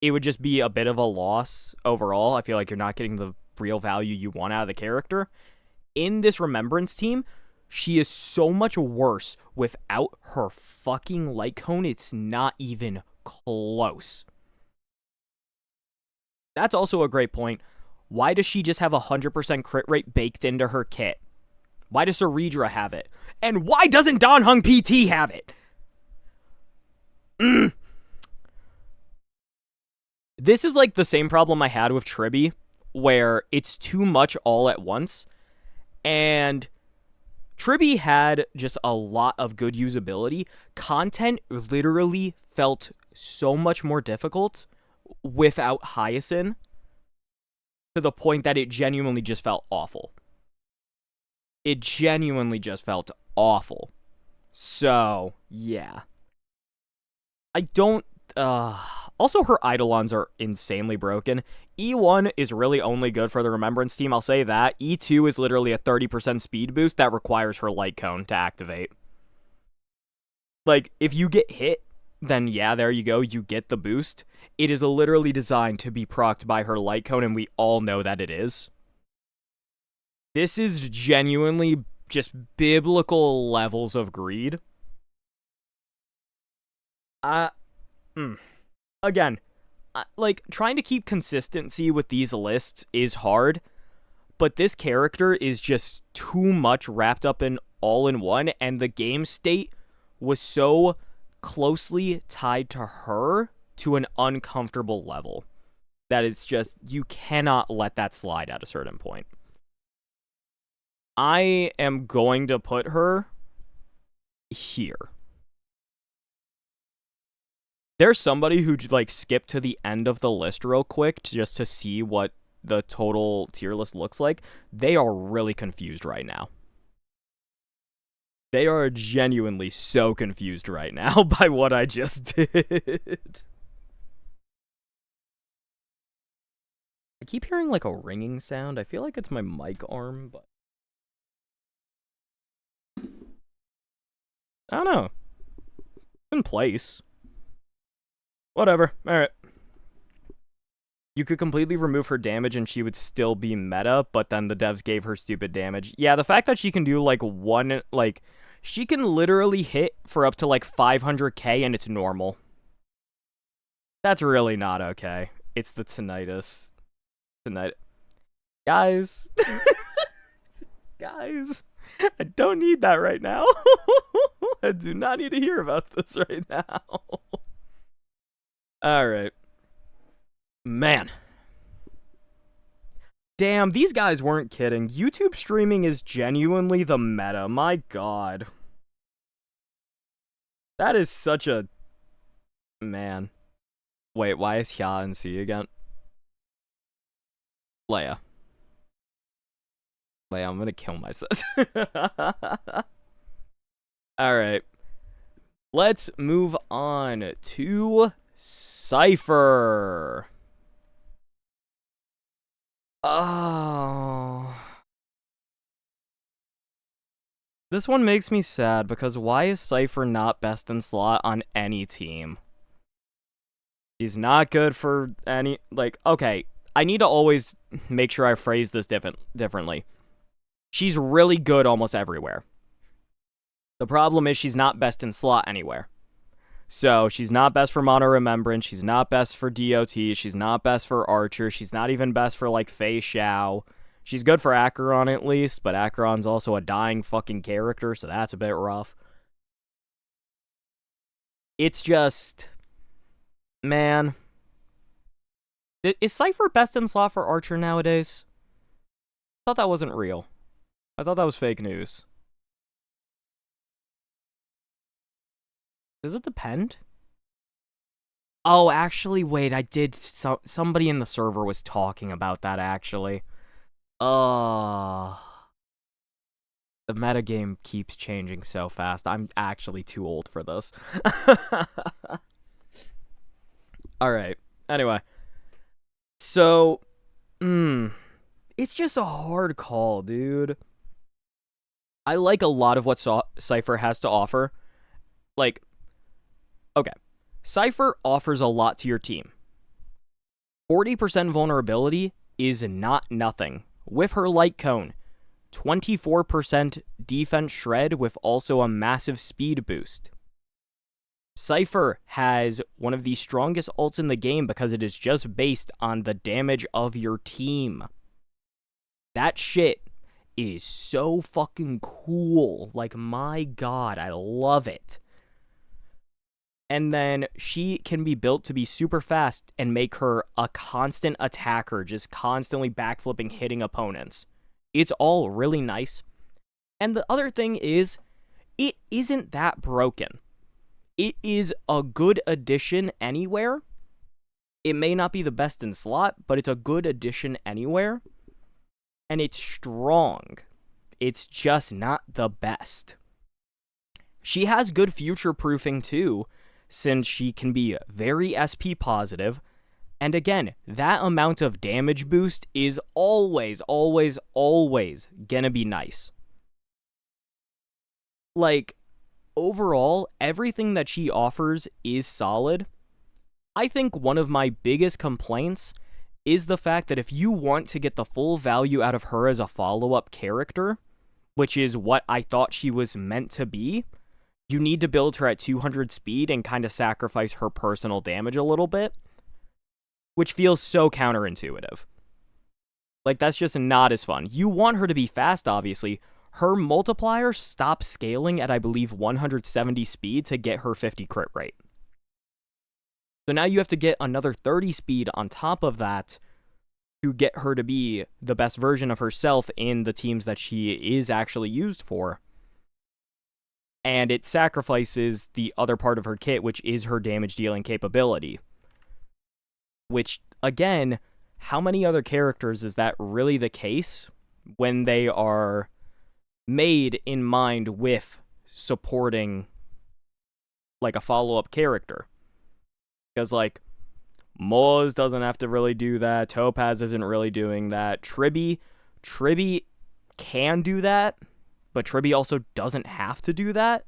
A: It would just be a bit of a loss overall. I feel like you're not getting the real value you want out of the character. In this Remembrance team, she is so much worse without her fucking light cone. It's not even close. That's also a great point. Why does she just have 100% crit rate baked into her kit? Why does Sireedra have it? And why doesn't Don Hung PT have it? This is like the same problem I had with Triby, where it's too much all at once. And Triby had just a lot of good usability. Content literally felt so much more difficult without Hyestin, to the point that it genuinely just felt awful. It genuinely just felt awful. So, yeah. I don't... Also, her Eidolons are insanely broken. E1 is really only good for the Remembrance team, I'll say that. E2 is literally a 30% speed boost that requires her light cone to activate. Like, if you get hit, then yeah, there you go, you get the boost. It is literally designed to be procced by her light cone, and we all know that it is. This is genuinely just biblical levels of greed. Again, like, trying to keep consistency with these lists is hard, but this character is just too much wrapped up in all in one, and the game state was so closely tied to her to an uncomfortable level that it's just, you cannot let that slide at a certain point. I am going to put her here. There's somebody who, like, skipped to the end of the list real quick just to see what the total tier list looks like. They are really confused right now. They are genuinely so confused right now by what I just did. I keep hearing, like, a ringing sound. I feel like it's my mic arm, but I don't know. In place. Whatever. Alright. You could completely remove her damage and she would still be meta, but then the devs gave her stupid damage. Yeah, the fact that she can do, like, one, like, she can literally hit for up to, like, 500k and it's normal. That's really not okay. It's the tinnitus. Guys. Guys. I don't need that right now. I do not need to hear about this right now. Alright. Man. Damn, these guys weren't kidding. YouTube streaming is genuinely the meta. My god. That is such a... Man. Wait, why is Hya in C again? Leia, I'm gonna kill myself. Alright. Let's move on to Cipher. Oh. This one makes me sad because why is Cipher not best in slot on any team? She's not good for any, like, okay, I need to always make sure I phrase this differently. She's really good almost everywhere. The problem is she's not best in slot anywhere. So, she's not best for Mono Remembrance, she's not best for DOT, she's not best for Archer, she's not even best for, like, Fei Xiao. She's good for Acheron at least, but Acheron's also a dying fucking character, so that's a bit rough. It's just... Man. Is Cipher best in slot for Archer nowadays? I thought that wasn't real. I thought that was fake news. Does it depend? Oh, actually, wait, I did. Somebody in the server was talking about that, actually. The metagame keeps changing so fast. I'm actually too old for this. Alright. Anyway. So, it's just a hard call, dude. I like a lot of what Cipher has to offer. Like, okay. Cipher offers a lot to your team. 40% vulnerability is not nothing. With her light cone, 24% defense shred with also a massive speed boost. Cipher has one of the strongest ults in the game because it is just based on the damage of your team. That shit is so fucking cool. Like, my god, I love it. And then she can be built to be super fast and make her a constant attacker, just constantly backflipping, hitting opponents. It's all really nice. And the other thing is, it isn't that broken. It is a good addition anywhere. It may not be the best in slot, but it's a good addition anywhere. And it's strong. It's just not the best. She has good future proofing too, since she can be very SP positive. And again, that amount of damage boost is always, always, always gonna be nice. Like, overall, everything that she offers is solid. I think one of my biggest complaints is the fact that if you want to get the full value out of her as a follow-up character, which is what I thought she was meant to be, you need to build her at 200 speed and kind of sacrifice her personal damage a little bit, which feels so counterintuitive. Like, that's just not as fun. You want her to be fast, obviously. Her multiplier stops scaling at, I believe, 170 speed to get her 50 crit rate. So now you have to get another 30 speed on top of that to get her to be the best version of herself in the teams that she is actually used for. And it sacrifices the other part of her kit, which is her damage dealing capability. Which, again, how many other characters is that really the case when they are made in mind with supporting, like, a follow-up character? Because, like, Moz doesn't have to really do that. Topaz isn't really doing that. Triby can do that, but Triby also doesn't have to do that.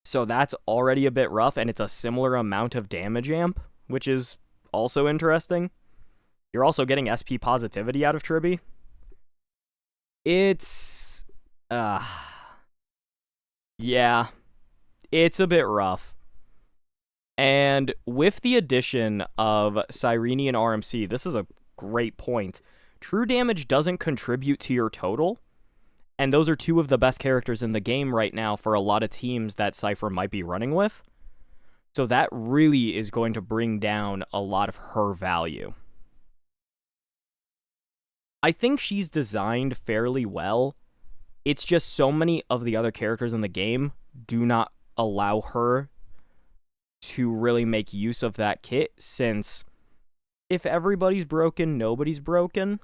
A: So that's already a bit rough, and it's a similar amount of damage amp, which is also interesting. You're also getting SP positivity out of Triby. It's... yeah. It's a bit rough. And with the addition of Sireni and RMC, this is a great point. True damage doesn't contribute to your total, and those are two of the best characters in the game right now for a lot of teams that Cipher might be running with. So that really is going to bring down a lot of her value. I think she's designed fairly well. It's just so many of the other characters in the game do not allow her to really make use of that kit, since if everybody's broken, nobody's broken,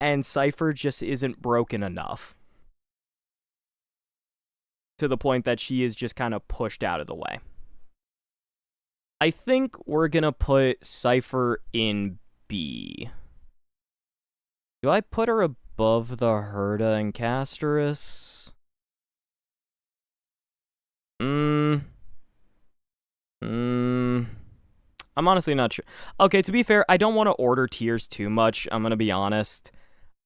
A: and Cipher just isn't broken enough to the point that she is just kind of pushed out of the way. I think we're gonna put Cipher in B. Do I put her above the Herta and Casteris? I'm honestly not sure. Okay, to be fair, I don't want to order tiers too much. I'm gonna be honest.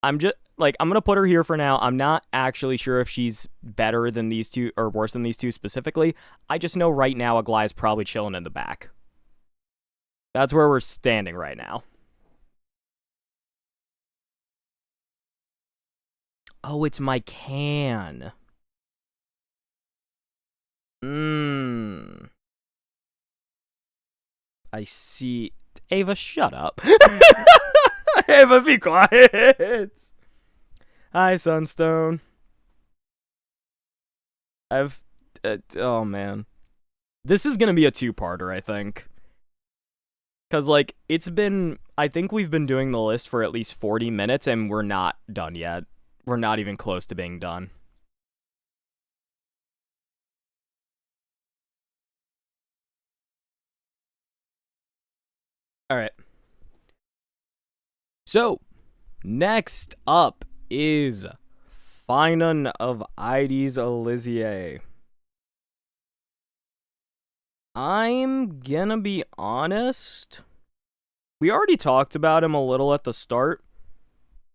A: I'm gonna put her here for now. I'm not actually sure if she's better than these two or worse than these two specifically. I just know right now Aglia is probably chilling in the back. That's where we're standing right now. Oh, it's my can. I see... Ava, shut up. Ava, be quiet. Hi, Sunstone. Oh, man. This is gonna be a two-parter, I think. Because, like, I think we've been doing the list for at least 40 minutes, and we're not done yet. We're not even close to being done. Alright. So, next up is Finon of Ides Elysiae. I'm gonna be honest. We already talked about him a little at the start.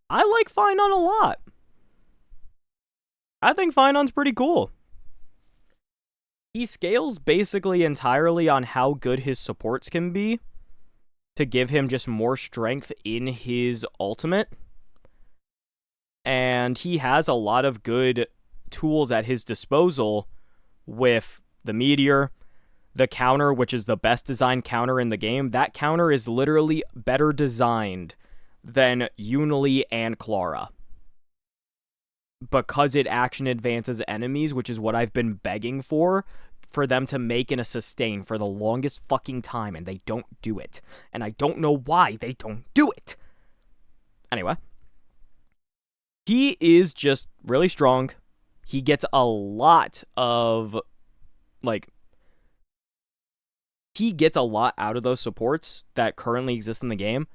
A: I like Finon a lot. I think Finon's pretty cool. He scales basically entirely on how good his supports can be to give him just more strength in his ultimate. And he has a lot of good tools at his disposal with the Meteor, the counter, which is the best designed counter in the game. That counter is literally better designed than Unili and Clara, because it action advances enemies, which is what I've been begging for them to make in a sustain for the longest fucking time, and they don't do it. And I don't know why they don't do it. Anyway, he is just really strong. He gets a lot of, like, he gets a lot out of those supports that currently exist in the game.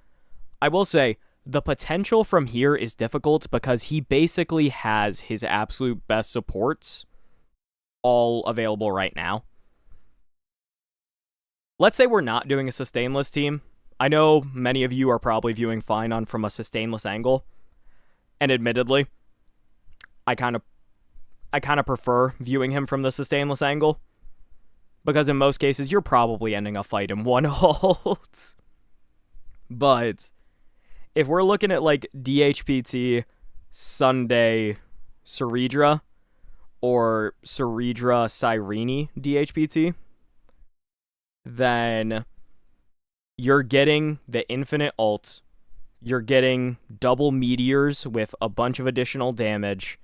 A: I will say, the potential from here is difficult because he basically has his absolute best supports all available right now. Let's say we're not doing a sustainless team. I know many of you are probably viewing Finon from a sustainless angle, and admittedly, I kind of prefer viewing him from the sustainless angle, because in most cases you're probably ending a fight in one ult. But if we're looking at like DHPT, Sunday, Sireedra, or Sireedra, Sireni, DHPT, then you're getting the infinite ult, you're getting double meteors with a bunch of additional damage,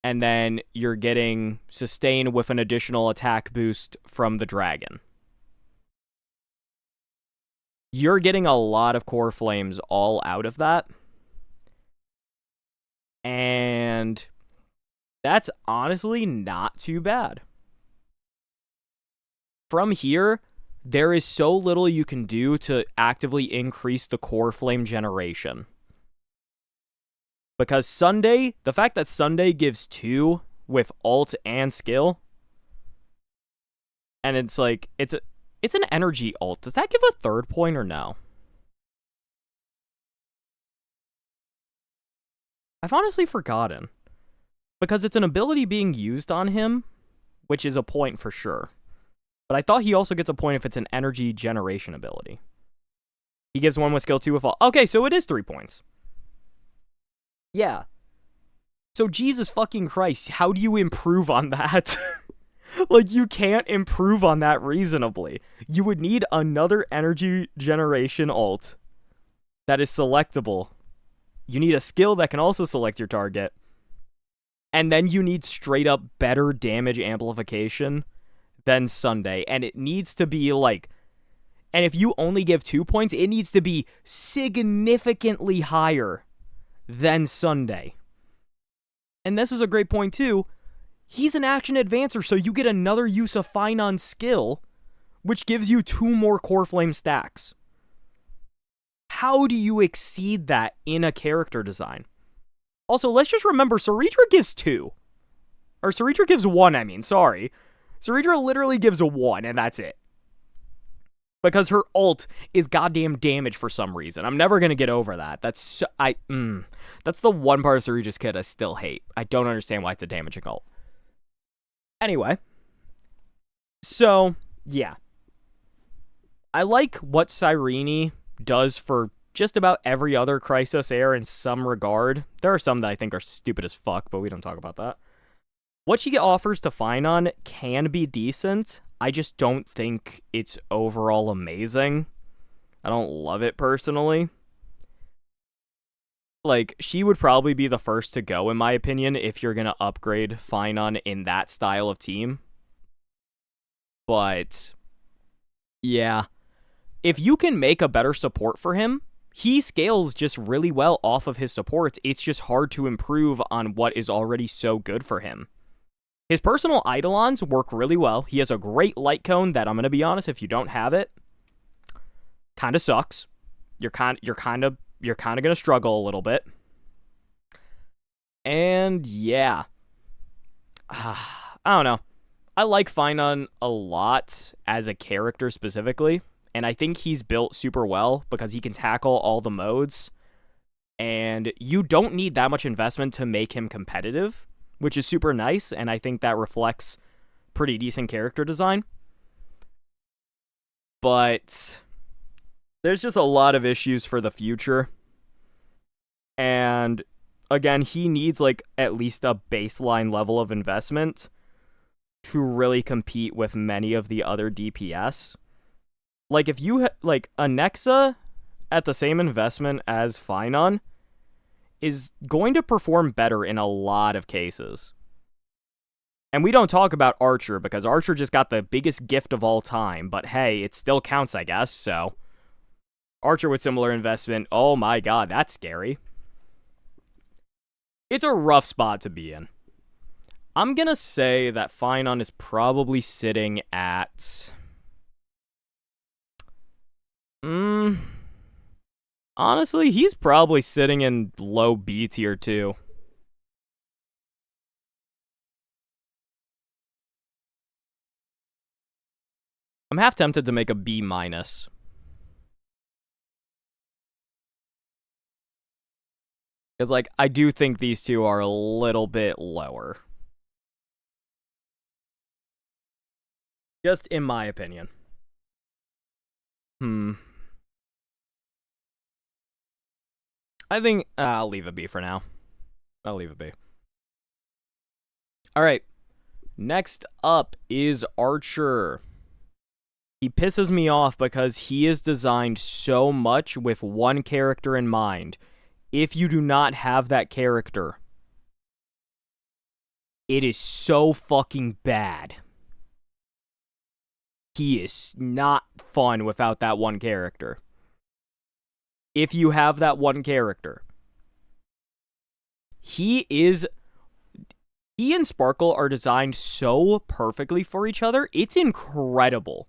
A: and then you're getting sustain with an additional attack boost from the dragon. You're getting a lot of core flames all out of that. And that's honestly not too bad. From here, there is so little you can do to actively increase the core flame generation. Because Sunday, the fact that Sunday gives 2 with ult and skill, and it's like, it's an energy ult. Does that give a third point or no? I've honestly forgotten. Because it's an ability being used on him, which is a point for sure. But I thought he also gets a point if it's an energy generation ability. He gives 1 with skill, 2 with all. Okay, so it is 3 points. Yeah. So Jesus fucking Christ, how do you improve on that? Like, you can't improve on that reasonably. You would need another energy generation ult that is selectable. You need a skill that can also select your target. And then you need straight up better damage amplification than Sunday. And it needs to be like... And if you only give 2 points, it needs to be significantly higher than Sunday. And this is a great point too. He's an action advancer, so you get another use of Finon skill, which gives you 2 more core flame stacks. How do you exceed that in a character design? Also, let's just remember, Sireedra gives 2. Or Sireedra gives 1, I mean, sorry. Sireedra literally gives a 1, and that's it. Because her ult is goddamn damage for some reason. I'm never going to get over that. That's the one part of Sireedra's kit I still hate. I don't understand why it's a damaging ult. Anyway. So, yeah. I like what Sireni does for just about every other Chrysos heir in some regard. There are some that I think are stupid as fuck, but we don't talk about that. What she offers to Finon can be decent. I just don't think it's overall amazing. I don't love it personally. Like, she would probably be the first to go, in my opinion, if you're going to upgrade Finon in that style of team. But, yeah. If you can make a better support for him, he scales just really well off of his supports. It's just hard to improve on what is already so good for him. His personal Eidolons work really well. He has a great light cone that, I'm going to be honest, if you don't have it, kind of sucks. You're kind of going to struggle a little bit. And yeah. I don't know. I like Finon a lot as a character specifically, and I think he's built super well because he can tackle all the modes, and you don't need that much investment to make him competitive, which is super nice, and I think that reflects pretty decent character design. But there's just a lot of issues for the future. And again, he needs like at least a baseline level of investment to really compete with many of the other DPS. Like if you like Anexa at the same investment as Finon is going to perform better in a lot of cases. And we don't talk about Archer because Archer just got the biggest gift of all time, but hey, it still counts, I guess, so Archer with similar investment, oh my god, that's scary. It's a rough spot to be in. I'm gonna say that Finon is probably sitting at... honestly, he's probably sitting in low B tier too. I'm half tempted to make a B-. Because, like, I do think these two are a little bit lower. Just in my opinion. I think I'll leave a B for now. I'll leave a B. Alright. Next up is Archer. He pisses me off because he is designed so much with one character in mind. If you do not have that character, it is so fucking bad. He is not fun without that one character. If you have that one character, he and Sparkle are designed so perfectly for each other. It's incredible.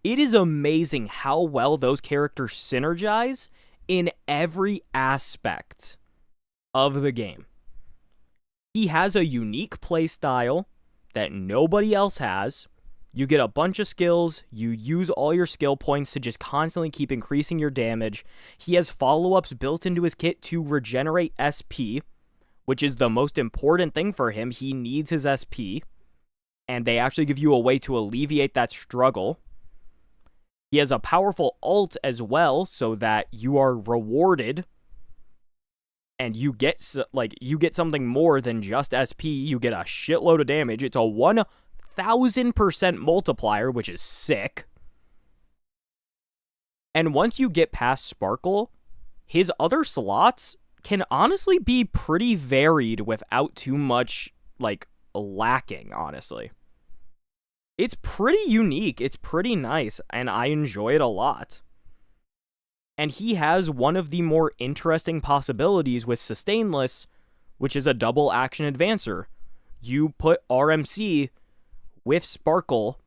A: It is amazing how well those characters synergize in every aspect of the game. He has a unique playstyle that nobody else has. You get a bunch of skills, you use all your skill points to just constantly keep increasing your damage. He has follow-ups built into his kit to regenerate SP, which is the most important thing for him. He needs his SP, and they actually give you a way to alleviate that struggle. He has a powerful ult as well, so that you are rewarded, and you get something more than just SP. You get a shitload of damage. It's a 1,000% multiplier, which is sick. And once you get past Sparkle, his other slots can honestly be pretty varied without too much, lacking, honestly. It's pretty unique, it's pretty nice, and I enjoy it a lot. And he has one of the more interesting possibilities with Sustainless, which is a double action advancer. You put RMC with Sparkle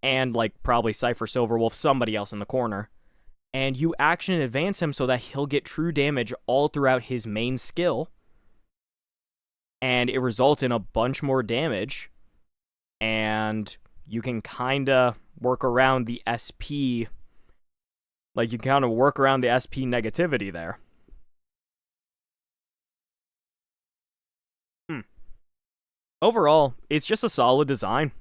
A: and probably Cipher, Silverwolf, somebody else in the corner, and you action advance him so that he'll get true damage all throughout his main skill, and it results in a bunch more damage, and you can kind of work around the SP, you can kind of work around the SP negativity there. Overall, it's just a solid design.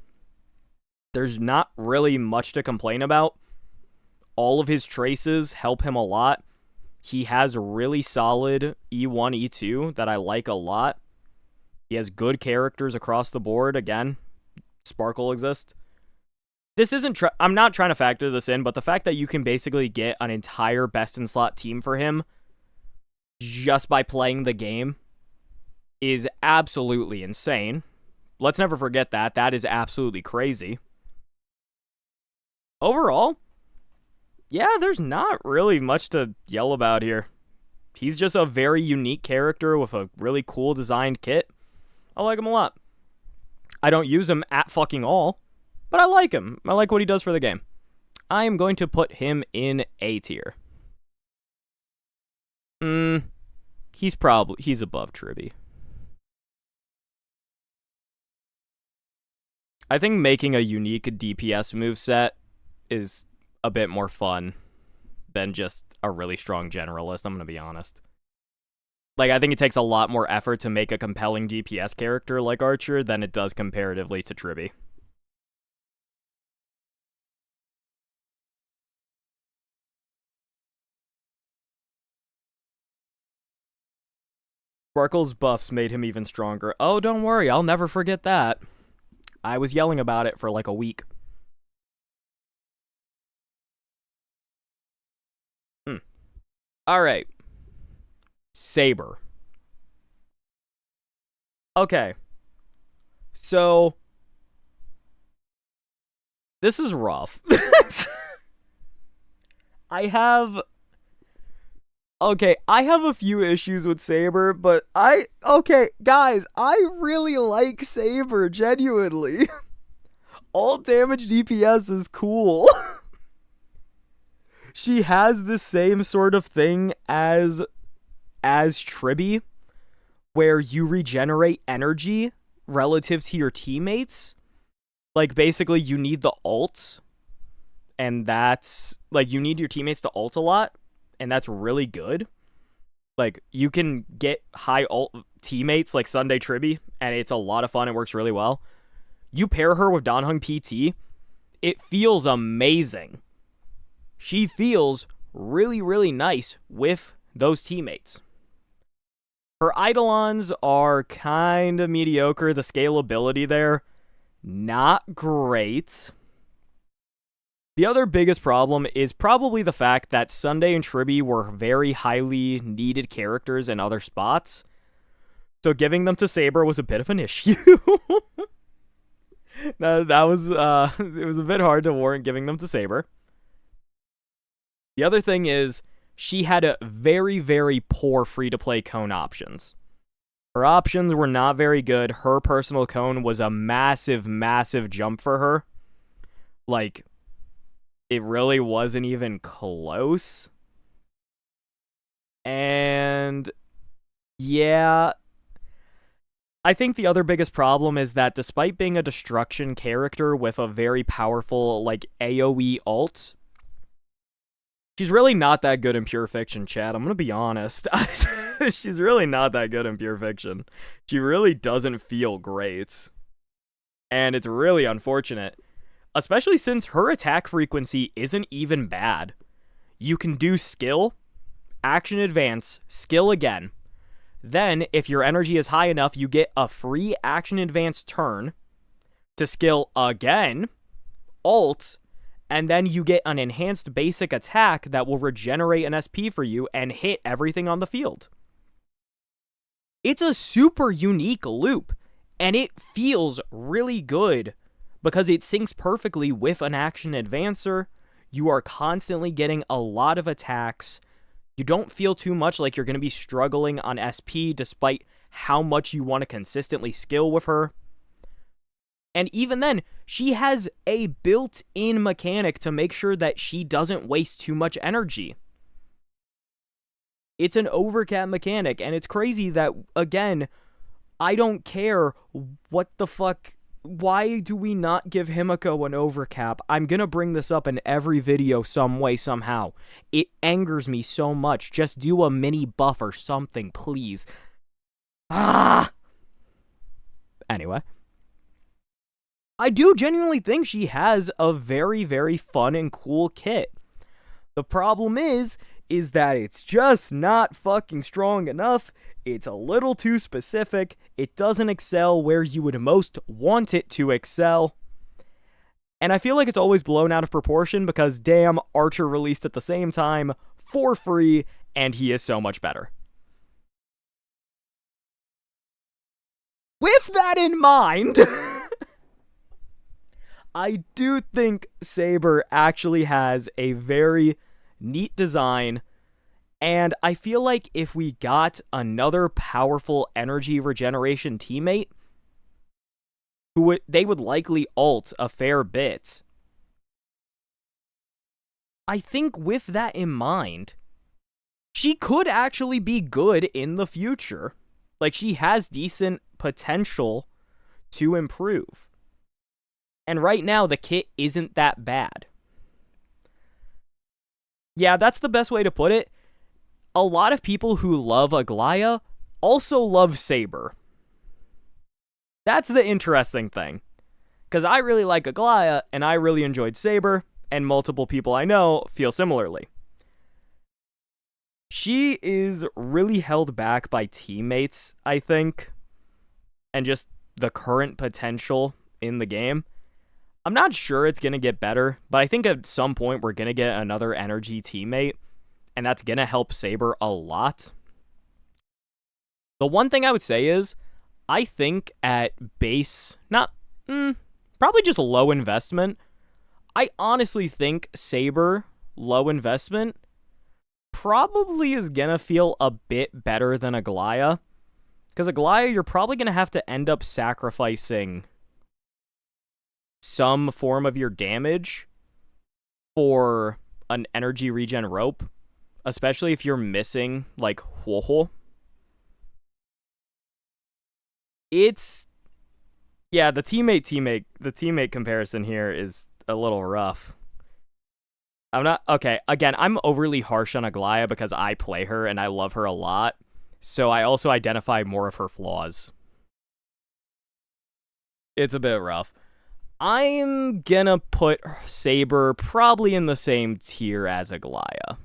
A: There's not really much to complain about. All of his traces help him a lot. He has really solid E1, E2 that I like a lot. He has good characters across the board. Again, Sparkle exists. This isn't... I'm not trying to factor this in, but the fact that you can basically get an entire best-in-slot team for him just by playing the game is absolutely insane. Let's never forget that. That is absolutely crazy. Overall, yeah, there's not really much to yell about here. He's just a very unique character with a really cool designed kit. I like him a lot. I don't use him at fucking all, but I like him. I like what he does for the game. I am going to put him in A tier. He's above Triby. I think making a unique DPS moveset is a bit more fun than just a really strong generalist, I'm going to be honest. Like, I think it takes a lot more effort to make a compelling DPS character like Archer than it does comparatively to Triby. Sparkle's buffs made him even stronger. Oh, don't worry, I'll never forget that. I was yelling about it for like a week. Alright. Saber. Okay. So, this is rough. I have a few issues with Saber, but guys, I really like Saber, genuinely. All damage DPS is cool. She has the same sort of thing as Triby, where you regenerate energy relative to your teammates. Like, basically, you need the ult, and that's, like, you need your teammates to ult a lot, and that's really good. Like, you can get high ult teammates like Sunday Triby, and it's a lot of fun. It works really well. You pair her with Danhung PT, it feels amazing. She feels really, really nice with those teammates. Her Eidolons are kind of mediocre. The scalability there, not great. The other biggest problem is probably the fact that Sunday and Triby were very highly needed characters in other spots. So giving them to Saber was a bit of an issue. That was it was a bit hard to warrant giving them to Saber. The other thing is, she had a very, very poor free-to-play cone options. Her options were not very good. Her personal cone was a massive, massive jump for her. Like, it really wasn't even close. And, yeah, I think the other biggest problem is that despite being a destruction character with a very powerful, like, AoE ult, she's really not that good in Pure Fiction, chat. I'm gonna be honest. She's really not that good in Pure Fiction. She really doesn't feel great. And it's really unfortunate. Especially since her attack frequency isn't even bad. You can do skill, action advance, skill again. Then, if your energy is high enough, you get a free action advance turn to skill again, ult, and then you get an enhanced basic attack that will regenerate an SP for you and hit everything on the field. It's a super unique loop, and it feels really good because it syncs perfectly with an action advancer. You are constantly getting a lot of attacks. You don't feel too much like you're going to be struggling on SP despite how much you want to consistently skill with her. And even then, she has a built-in mechanic to make sure that she doesn't waste too much energy. It's an overcap mechanic, and it's crazy that, again, I don't care what the fuck. Why do we not give Himiko an overcap? I'm gonna bring this up in every video some way, somehow. It angers me so much. Just do a mini buff or something, please. Anyway. I do genuinely think she has a very, very fun and cool kit. The problem is is that it's just not fucking strong enough. It's a little too specific. It doesn't excel where you would most want it to excel. And I feel like it's always blown out of proportion because damn, Archer released at the same time for free, and he is so much better. With that in mind, I do think Saber actually has a very neat design, and I feel like if we got another powerful energy regeneration teammate, they would likely ult a fair bit. I think with that in mind, she could actually be good in the future. Like, she has decent potential to improve. And right now, the kit isn't that bad. Yeah, that's the best way to put it. A lot of people who love Aglia also love Saber. That's the interesting thing. Because I really like Aglia, and I really enjoyed Saber, and multiple people I know feel similarly. She is really held back by teammates, I think, and just the current potential in the game. I'm not sure it's going to get better, but I think at some point we're going to get another energy teammate, and that's going to help Saber a lot. The one thing I would say is, I think at base, probably just low investment, I honestly think Saber, low investment, probably is going to feel a bit better than Aglia. Because Aglia, you're probably going to have to end up sacrificing some form of your damage for an energy regen rope. Especially if you're missing, like, Huoho. It's... Yeah, the teammate comparison here is a little rough. Okay, again, I'm overly harsh on Aglia because I play her and I love her a lot. So I also identify more of her flaws. It's a bit rough. I'm gonna put Saber probably in the same tier as Aglia.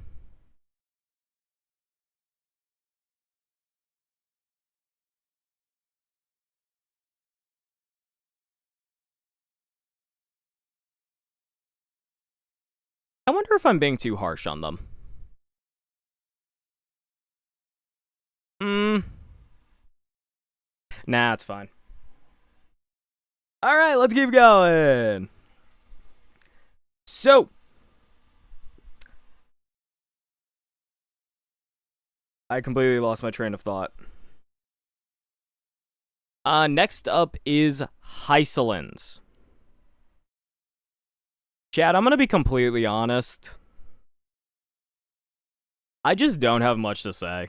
A: I wonder if I'm being too harsh on them. Nah, it's fine. Alright, let's keep going. So, I completely lost my train of thought. Next up is Hyestin. Chad, I'm gonna be completely honest. I just don't have much to say.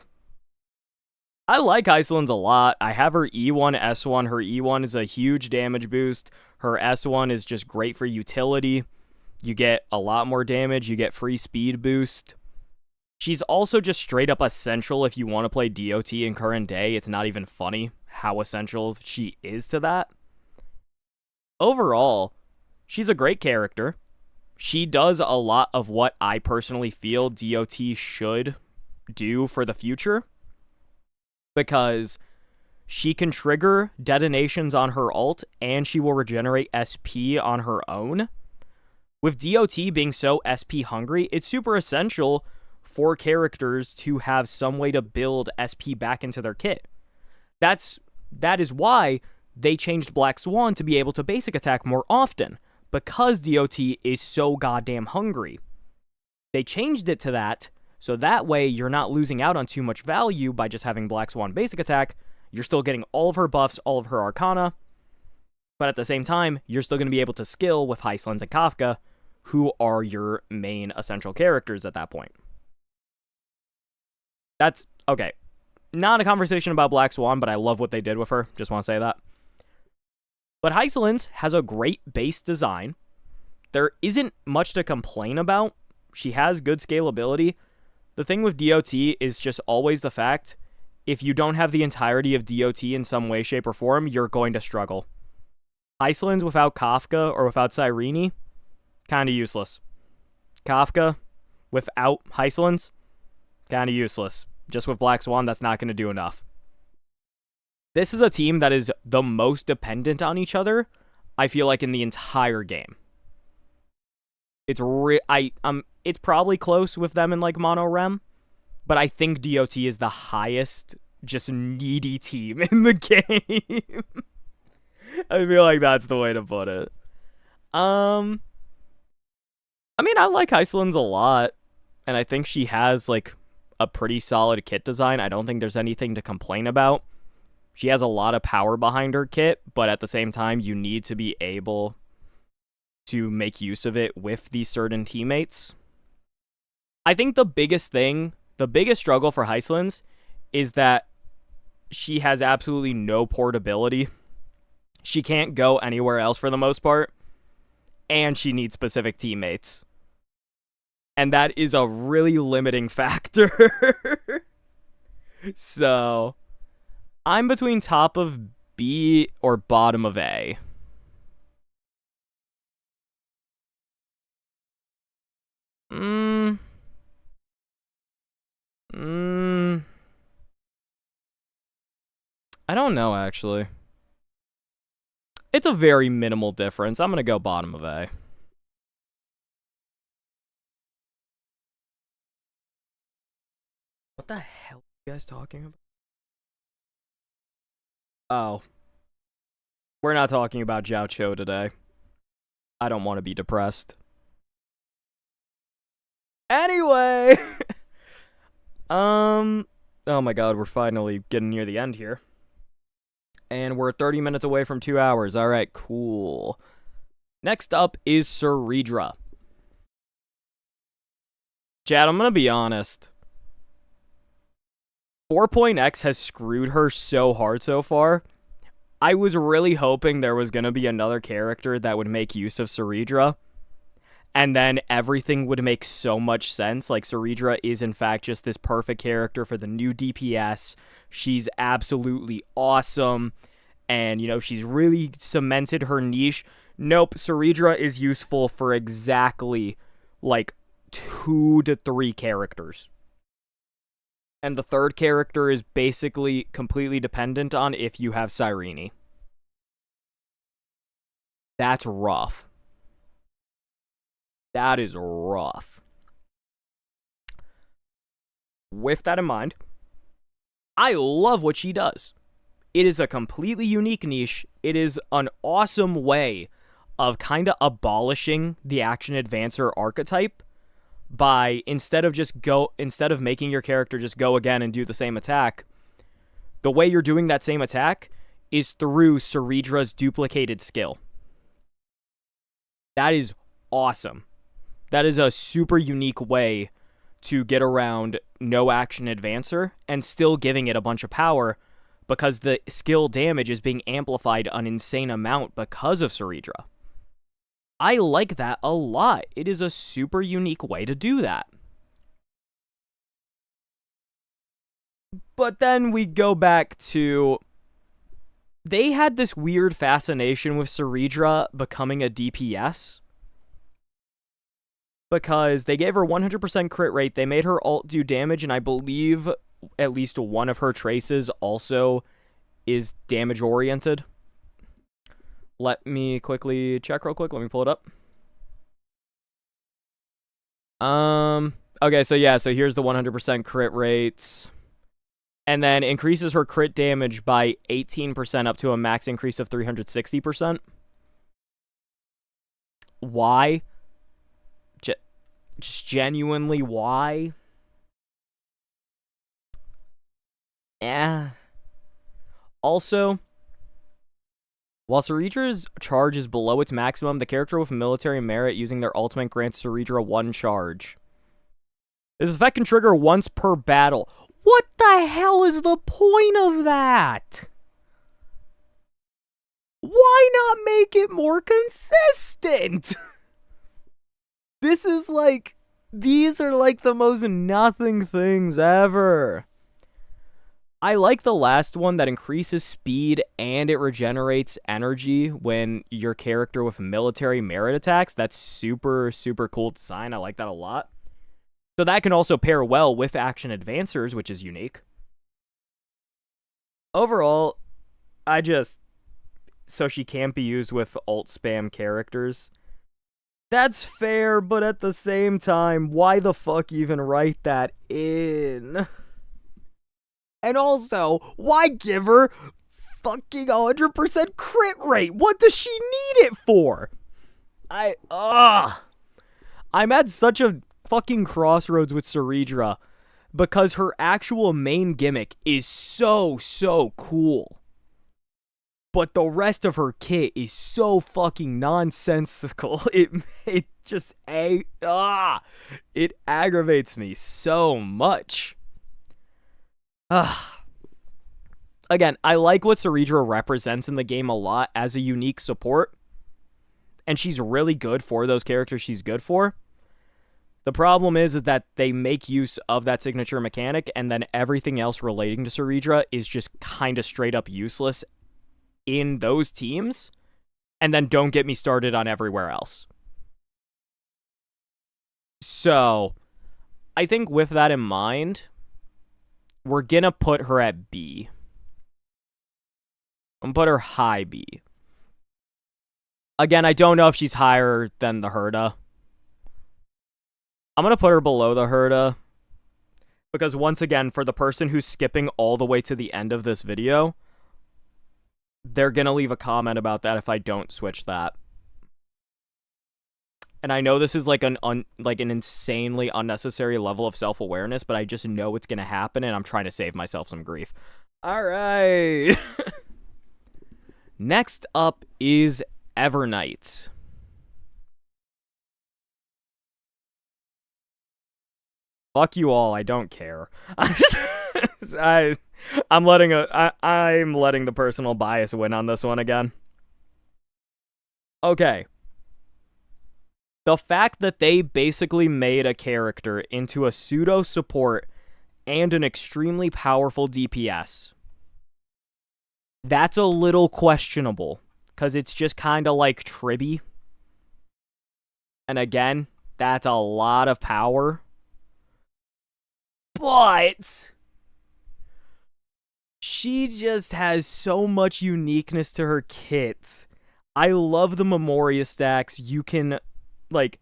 A: I like Hyestin a lot. I have her E1, S1. Her E1 is a huge damage boost. Her S1 is just great for utility. You get a lot more damage. You get free speed boost. She's also just straight up essential if you want to play DOT in current day. It's not even funny how essential she is to that. Overall, she's a great character. She does a lot of what I personally feel DOT should do for the future. Because she can trigger detonations on her ult, and she will regenerate SP on her own. With DOT being so SP hungry, it's super essential for characters to have some way to build SP back into their kit. That is why they changed Black Swan to be able to basic attack more often, because DOT is so goddamn hungry. They changed it to that, so that way you're not losing out on too much value by just having Black Swan basic attack. You're still getting all of her buffs, all of her arcana, but at the same time, you're still going to be able to skill with Hyestin and Kafka, who are your main essential characters at that point. That's, okay, not a conversation about Black Swan, but I love what they did with her. Just want to say that. But Hyestin has a great base design. There isn't much to complain about. She has good scalability. The thing with DOT is just always the fact, if you don't have the entirety of DOT in some way, shape, or form, you're going to struggle. Hyestin without Kafka or without Sireni, kind of useless. Kafka without Hyestin, Kind of useless. Just with Black Swan, that's not going to do enough. This is a team that is the most dependent on each other, I feel like, in the entire game. It's probably close with them in like mono rem, but I think DOT is the highest just needy team in the game. I feel like that's the way to put it. I mean, I like Hyestin's a lot, and I think she has like a pretty solid kit design. I don't think there's anything to complain about. She has a lot of power behind her kit, but at the same time, you need to be able to make use of it with these certain teammates. I think the biggest struggle for Hyestin's is that she has absolutely no portability. She can't go anywhere else for the most part, and she needs specific teammates. And that is a really limiting factor. So, I'm between top of B or bottom of A. I don't know, actually. It's a very minimal difference. I'm going to go bottom of A. What the hell are you guys talking about? Oh. We're not talking about Jiao Cho today. I don't want to be depressed. Anyway! Oh my god, we're finally getting near the end here. And we're 30 minutes away from 2 hours. Alright, cool. Next up is Sireedra. Chad, I'm gonna be honest. 4.x has screwed her so hard so far. I was really hoping there was gonna be another character that would make use of Sireedra, and then everything would make so much sense. Like, Sireedra is in fact just this perfect character for the new DPS. She's absolutely awesome, and, you know, she's really cemented her niche. Nope, Sireedra is useful for exactly, like, 2 to 3 characters. And the third character is basically completely dependent on if you have Sireni. That's rough. That is rough. With that in mind, I love what she does. It is a completely unique niche. It is an awesome way of kind of abolishing the action advancer archetype by instead of making your character just go again and do the same attack, the way you're doing that same attack is through Sireedra's duplicated skill. That is awesome. That is a super unique way to get around no action advancer and still giving it a bunch of power, because the skill damage is being amplified an insane amount because of Sireedra. I like that a lot. It is a super unique way to do that. But then we go back to... They had this weird fascination with Sireedra becoming a DPS, because they gave her 100% crit rate, they made her ult do damage, and I believe at least one of her traces also is damage-oriented. Let me quickly check real quick. Let me pull it up. Okay, so yeah, so here's the 100% crit rates. And then increases her crit damage by 18% up to a max increase of 360%. Why? Just genuinely, why? Also, while Sireedra's charge is below its maximum, the character with military merit using their ultimate grants Sireedra 1 charge. This effect can trigger once per battle. What the hell is the point of that? Why not make it more consistent? This is like... These are like the most nothing things ever. I like the last one that increases speed and it regenerates energy when your character with military merit attacks. That's super, super cool design. I like that a lot. So that can also pair well with action advancers, which is unique. Overall, so she can't be used with ult spam characters. That's fair, but at the same time, why the fuck even write that in? And also, why give her fucking 100% crit rate? What does she need it for? I'm at such a fucking crossroads with Sireedra because her actual main gimmick is so cool. But the rest of her kit is so fucking nonsensical. It just it aggravates me so much. Again, I like what Sireedra represents in the game a lot as a unique support. And she's really good for those characters she's good for. The problem is that they make use of that signature mechanic, and then everything else relating to Sireedra is just kind of straight up useless in those teams. And then don't get me started on everywhere else. So, I think with that in mind, we're gonna put her at B. I'm gonna put her high B. Again, I don't know if she's higher than the Herta. I'm going to put her below the Herta. Because once again, for the person who's skipping all the way to the end of this video, they're going to leave a comment about that if I don't switch that. And I know this is like an insanely unnecessary level of self-awareness, but I just know it's going to happen, and I'm trying to save myself some grief. All right. Next up is Evernight. Fuck you all, I don't care. I'm letting the personal bias win on this one again. Okay. The fact that they basically made a character into a pseudo support and an extremely powerful DPS, that's a little questionable. Because it's just kind of like Triby. And again, that's a lot of power. But she just has so much uniqueness to her kits. I love the Memoria stacks. You can, like,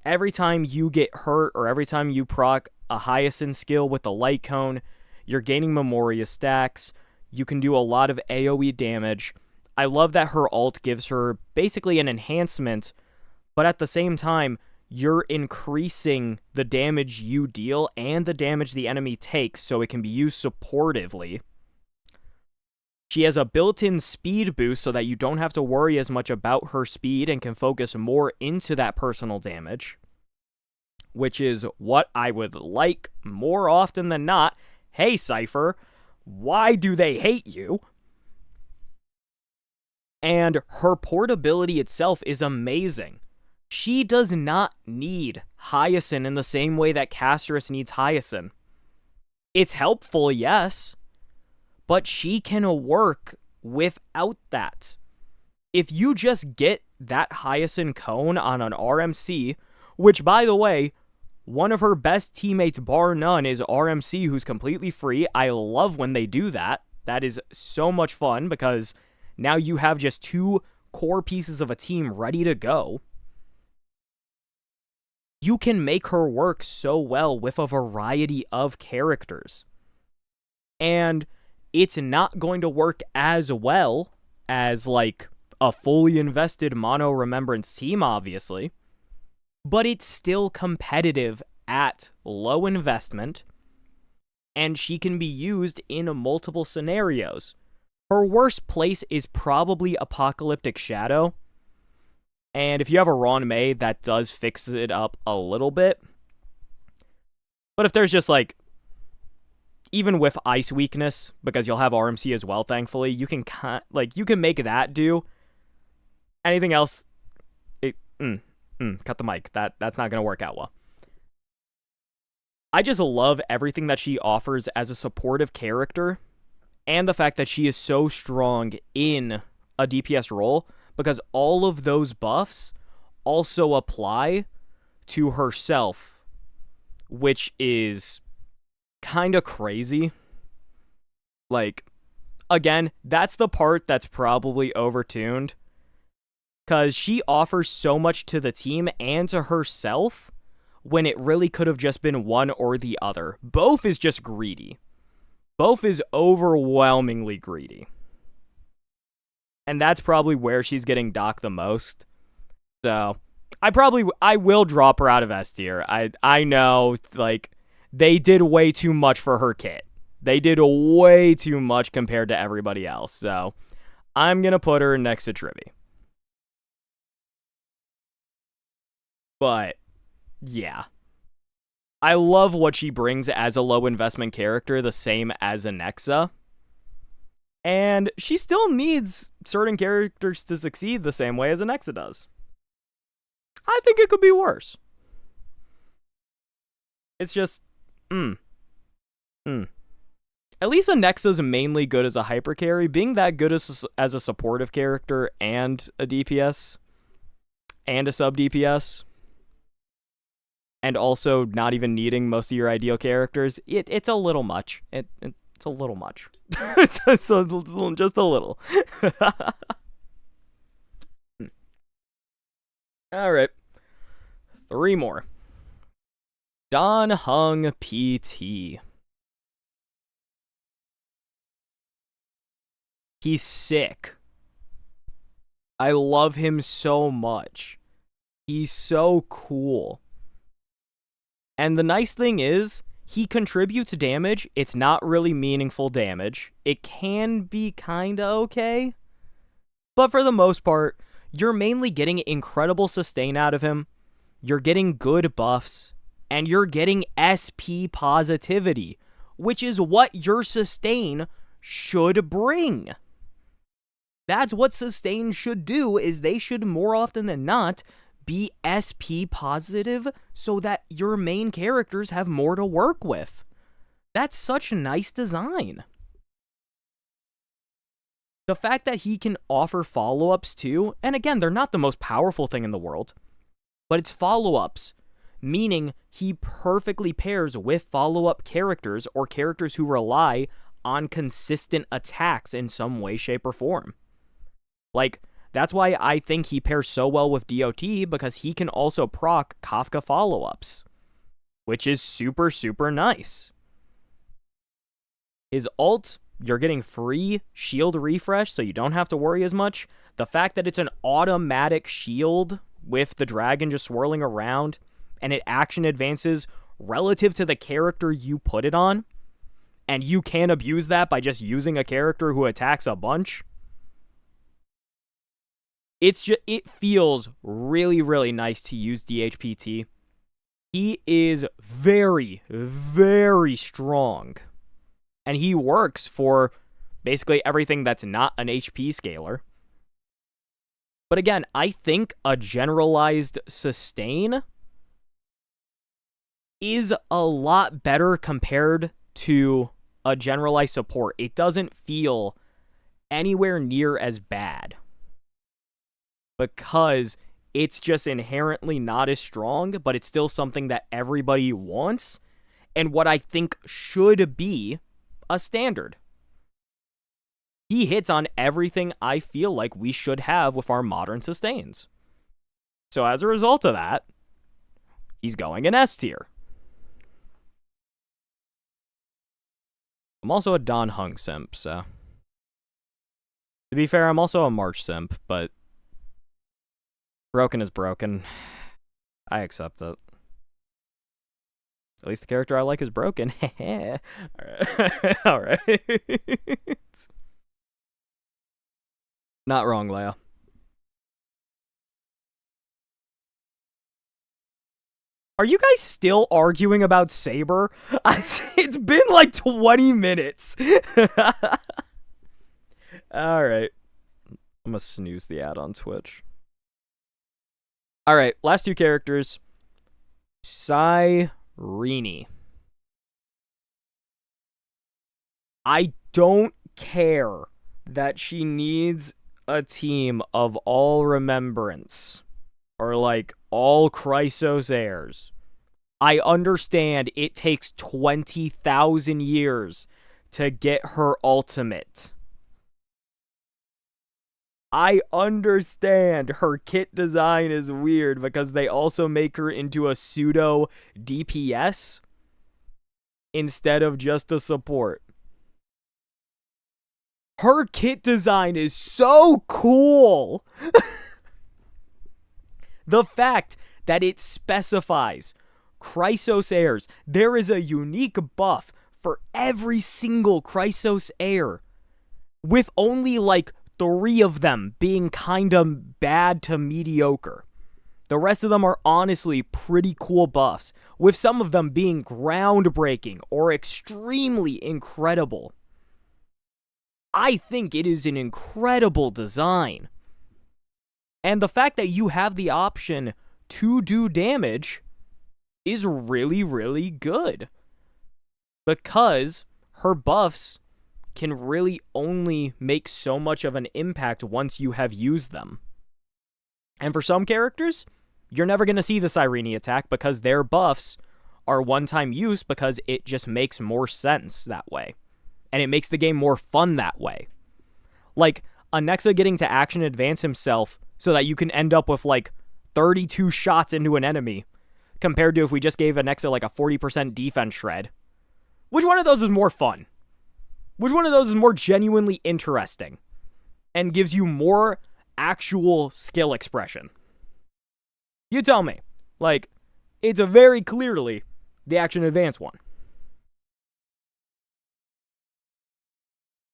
A: every time you get hurt or every time you proc a Hyestin skill with the light cone, you're gaining Memoria stacks. You can do a lot of AoE damage. I love that her ult gives her basically an enhancement, but at the same time, you're increasing the damage you deal and the damage the enemy takes, so it can be used supportively. She has a built-in speed boost so that you don't have to worry as much about her speed and can focus more into that personal damage, which is what I would like more often than not. Hey, Cipher, why do they hate you? And her portability itself is amazing. She does not need Hyestin in the same way that Casteris needs Hyestin. It's helpful, yes, but she can work without that. If you just get that Hyestin cone on an RMC, which, by the way, one of her best teammates, bar none, is RMC, who's completely free. I love when they do that. That is so much fun, because now you have just two core pieces of a team ready to go. You can make her work so well with a variety of characters. And it's not going to work as well as, like, a fully invested mono remembrance team, obviously. But it's still competitive at low investment. And she can be used in multiple scenarios. Her worst place is probably Apocalyptic Shadow. And if you have a Ron May, that does fix it up a little bit. But if there's just, like, even with Ice Weakness, because you'll have RMC as well, thankfully, you can make that do. Anything else, cut the mic. That's not going to work out well. I just love everything that she offers as a supportive character, and the fact that she is so strong in a DPS role, because all of those buffs also apply to herself which is kind of crazy. Like, again, that's the part that's probably overtuned, because she offers so much to the team and to herself when it really could have just been one or the other. Both is just greedy. Both is overwhelmingly greedy. And that's probably where she's getting docked the most. So, I will drop her out of S tier. I know, like, they did way too much for her kit. They did way too much compared to everybody else. So, I'm going to put her next to Triby. But, yeah. I love what she brings as a low investment character, the same as Anexa. And she still needs certain characters to succeed the same way as Anexa does. I think it could be worse. It's just, At least Anexa's mainly good as a hyper carry. Being that good as a supportive character and a DPS and a sub DPS, and also not even needing most of your ideal characters, it's a little much. It's a little much. It's just a little. Alright. 3 more. Don Hung PT. He's sick. I love him so much. He's so cool. And the nice thing is, he contributes damage. It's not really meaningful damage. It can be kinda okay. But for the most part, you're mainly getting incredible sustain out of him. You're getting good buffs. And you're getting SP positivity, which is what your sustain should bring. That's what sustain should do, is they should more often than not be SP positive so that your main characters have more to work with. That's such a nice design. The fact that he can offer follow-ups too, and again, they're not the most powerful thing in the world, but it's follow-ups, meaning he perfectly pairs with follow-up characters or characters who rely on consistent attacks in some way, shape, or form. Like, that's why I think he pairs so well with DOT, because he can also proc Kafka follow-ups, which is super, super nice. His ult, you're getting free shield refresh, so you don't have to worry as much. The fact that it's an automatic shield with the dragon just swirling around, and it action advances relative to the character you put it on, and you can abuse that by just using a character who attacks a bunch. It feels really, really nice to use DHPT. He is very, very strong. And he works for basically everything that's not an HP scaler. But again, I think a generalized sustain is a lot better compared to a generalized support. It doesn't feel anywhere near as bad, because it's just inherently not as strong, but it's still something that everybody wants, and what I think should be a standard. He hits on everything I feel like we should have with our modern sustains. So as a result of that, he's going in S tier. I'm also a Don Hung simp, so... To be fair, I'm also a March simp, but... Broken is broken. I accept it. At least the character I like is broken. Alright. Alright. Not wrong, Leia. Are you guys still arguing about Saber? It's been like 20 minutes. Alright. I'm gonna snooze the ad on Twitch. Alright, last 2 characters. Sireni. I don't care that she needs a team of all remembrance, or like all Chrysos heirs. I understand it takes 20,000 years to get her ultimate. I understand her kit design is weird because they also make her into a pseudo DPS instead of just a support. Her kit design is so cool. The fact that it specifies Chrysos heirs. There is a unique buff for every single Chrysos heir, with only like 3 of them being kinda bad to mediocre. The rest of them are honestly pretty cool buffs, with some of them being groundbreaking or extremely incredible. I think it is an incredible design. And the fact that you have the option to do damage is really, really good. Because her buffs can really only make so much of an impact once you have used them. And for some characters, you're never going to see the Sireni attack because their buffs are one-time use because it just makes more sense that way. And it makes the game more fun that way. Like, Anexa getting to action advance himself so that you can end up with like 32 shots into an enemy, compared to if we just gave Anexa like a 40% defense shred. Which one of those is more fun? Which one of those is more genuinely interesting and gives you more actual skill expression? You tell me. Like, it's a very clearly the action advance one.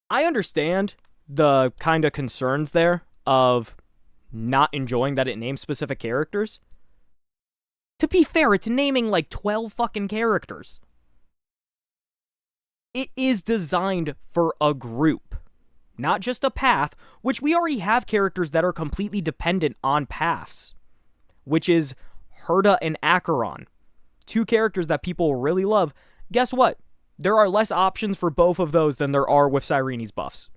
A: I understand the kind of concerns there of not enjoying that it names specific characters. To be fair, it's naming like 12 fucking characters. It is designed for a group, not just a path, which we already have characters that are completely dependent on paths, which is Herta and Acheron, 2 characters that people really love. Guess what? There are less options for both of those than there are with Sirene's buffs.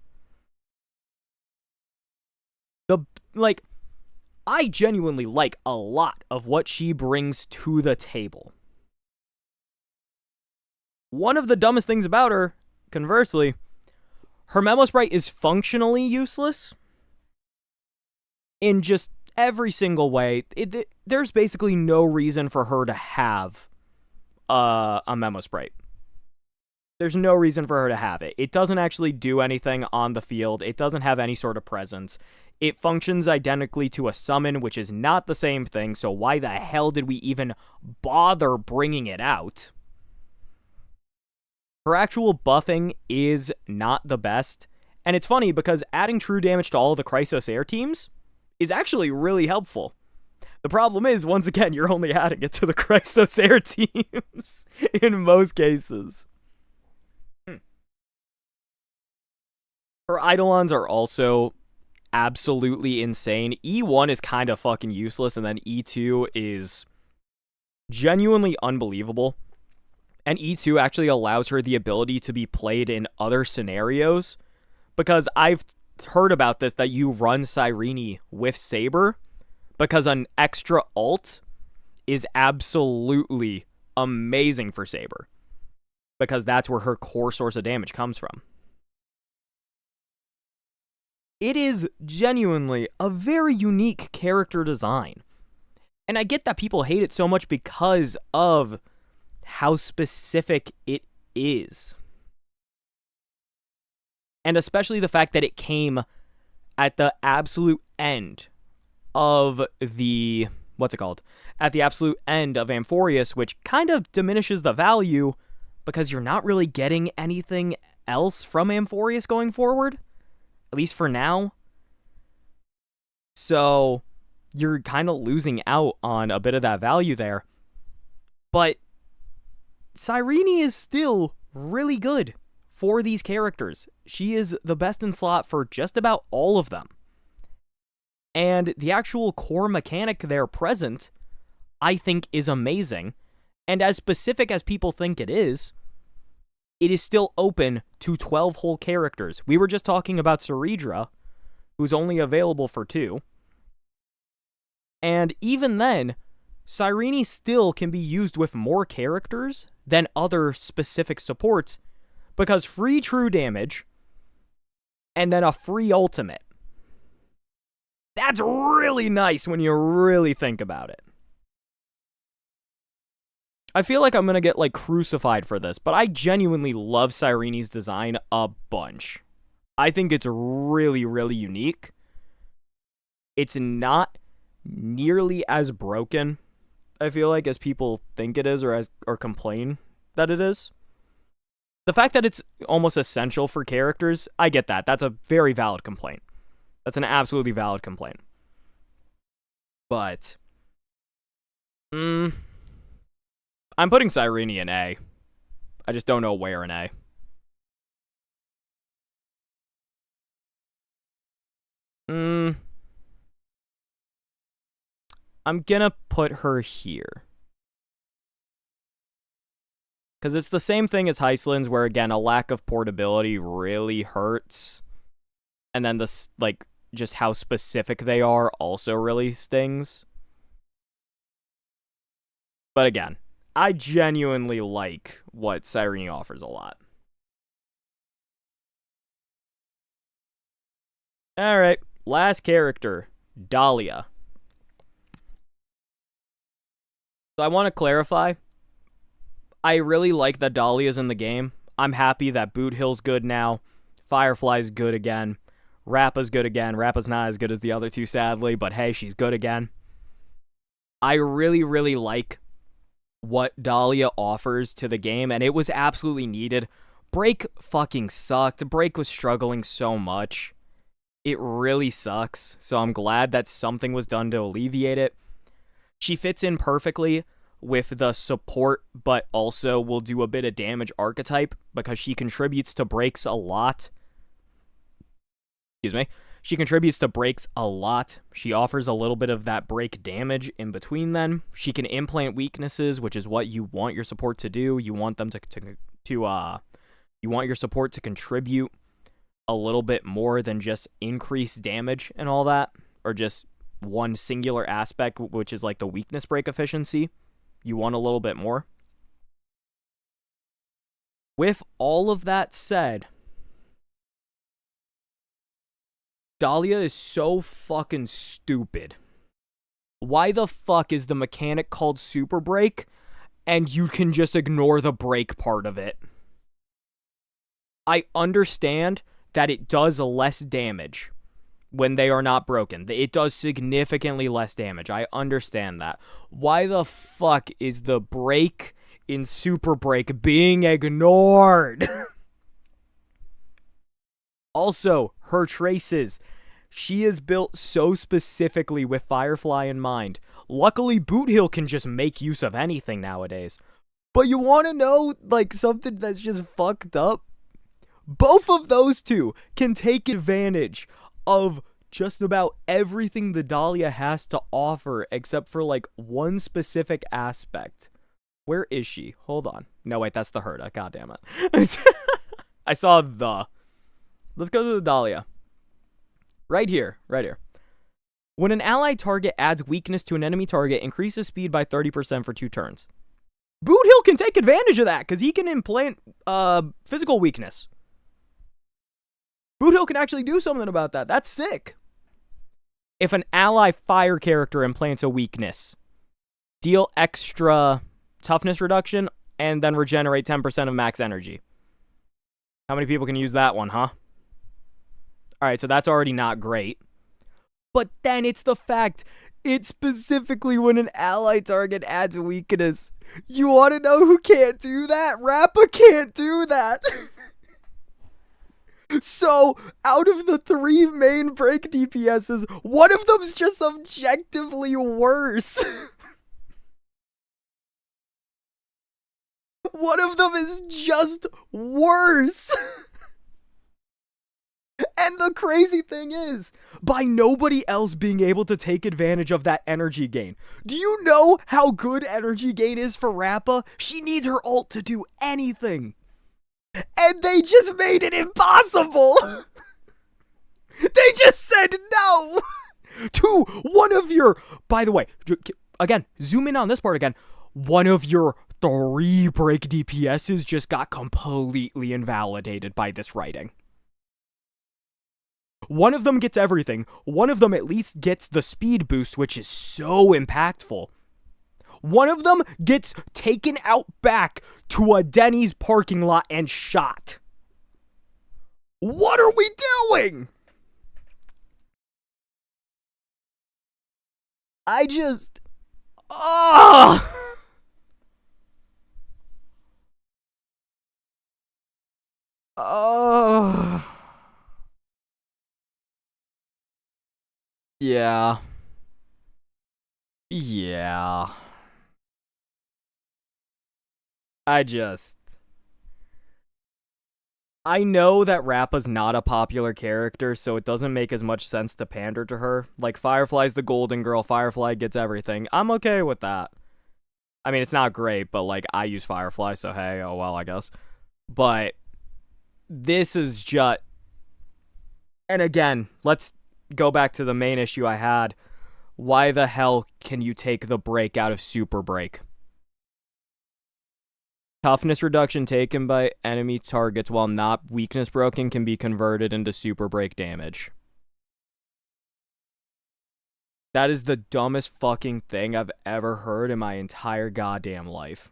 A: I genuinely like a lot of what she brings to the table. One of the dumbest things about her, conversely, her Memo Sprite is functionally useless in just every single way. There's basically no reason for her to have a Memo Sprite. There's no reason for her to have it. It doesn't actually do anything on the field. It doesn't have any sort of presence. It functions identically to a summon, which is not the same thing, so why the hell did we even bother bringing it out? Her actual buffing is not the best, and it's funny because adding true damage to all of the Chrysos Air teams is actually really helpful. The problem is, once again, you're only adding it to the Chrysos Air teams in most cases. Her Eidolons are also absolutely insane. E1 is kind of fucking useless, and then E2 is genuinely unbelievable. And E2 actually allows her the ability to be played in other scenarios, because I've heard about this, that you run Sireni with Saber, because an extra ult is absolutely amazing for Saber, because that's where her core source of damage comes from. It is genuinely a very unique character design. And I get that people hate it so much because of how specific it is. And especially the fact that it came at the absolute end of the... At the absolute end of Amphorius, which kind of diminishes the value because you're not really getting anything else from Amphorius going forward. At least for now. So you're kind of losing out on a bit of that value there. But Sireni is still really good for these characters. She is the best in slot for just about all of them. And the actual core mechanic there present, I think, is amazing. And as specific as people think it is still open to 12 whole characters. We were just talking about Sireedra, who's only available for 2. And even then, Sireni still can be used with more characters than other specific supports because free true damage and then a free ultimate. That's really nice when you really think about it. I feel like I'm going to get like crucified for this, but I genuinely love Sirene's design a bunch. I think it's really, really unique. It's not nearly as broken, I feel like, as people think it is or complain that it is. The fact that it's almost essential for characters, I get that. That's a very valid complaint. That's an absolutely valid complaint. But I'm putting Sireni in A. I just don't know where in A. I'm gonna put her here. Because it's the same thing as Hyestin's, where, again, a lack of portability really hurts. And then this, like, just how specific they are also really stings. But again, I genuinely like what Sireni offers a lot. Alright, last character, Dalia. So I want to clarify, I really like that Dalia's in the game. I'm happy that Boot Hill's good now. Firefly's good again. Rappa's good again. Rappa's not as good as the other two, sadly, but hey, she's good again. I really, really like what Dalia offers to the game, and it was absolutely needed. Break fucking sucked. Break was struggling so much. It really sucks, so I'm glad that something was done to alleviate it. She fits in perfectly with the support, but also will do a bit of damage archetype because she contributes to breaks a lot. Excuse me. She contributes to breaks a lot. She offers a little bit of that break damage in between them. She can implant weaknesses, which is what you want your support to do. You want them you want your support to contribute a little bit more than just increase damage and all that, or just one singular aspect, which is like the weakness break efficiency. You want a little bit more. With all of that said, Dalia is so fucking stupid. Why the fuck is the mechanic called Super Break and you can just ignore the break part of it? I understand that it does less damage when they are not broken. It does significantly less damage. I understand that. Why the fuck is the break in Super Break being ignored? Also, her traces. She is built so specifically with Firefly in mind. Luckily, Boot Hill can just make use of anything nowadays. But you want to know, like, something that's just fucked up? Both of those two can take advantage of just about everything the Dalia has to offer, except for, like, one specific aspect. Where is she? Hold on. No, wait, that's the Herta. God damn it. I saw the... Let's go to the Dalia. Right here. Right here. When an allied target adds weakness to an enemy target, increases speed by 30% for 2 turns. Boot Hill can take advantage of that, because he can implant physical weakness. Boot Hill can actually do something about that. That's sick. If an ally fire character implants a weakness, deal extra toughness reduction, and then regenerate 10% of max energy. How many people can use that one, huh? Alright, so that's already not great. But then it's the fact, it's specifically when an ally target adds a weakness. You want to know who can't do that? Rappa can't do that. So, out of the 3 main break DPSs, one of them's just objectively worse. One of them is just worse. And the crazy thing is, by nobody else being able to take advantage of that energy gain. Do you know how good energy gain is for Rappa? She needs her ult to do anything. And they just made it impossible. They just said no to one of your... By the way, again, zoom in on this part again. One of your 3 break DPSs just got completely invalidated by this writing. One of them gets everything. One of them at least gets the speed boost, which is so impactful. One of them gets taken out back to a Denny's parking lot and shot. What are we doing? I just... Oh! Oh... Yeah. Yeah. I know that Rappa's not a popular character, so it doesn't make as much sense to pander to her. Like, Firefly's the golden girl, Firefly gets everything. I'm okay with that. I mean, it's not great, but, like, I use Firefly, so hey, oh well, I guess. But this is just... And again, let's go back to the main issue I had. Why the hell can you take the break out of Super Break? Toughness reduction taken by enemy targets while not weakness broken can be converted into Super Break damage. That is the dumbest fucking thing I've ever heard in my entire goddamn life.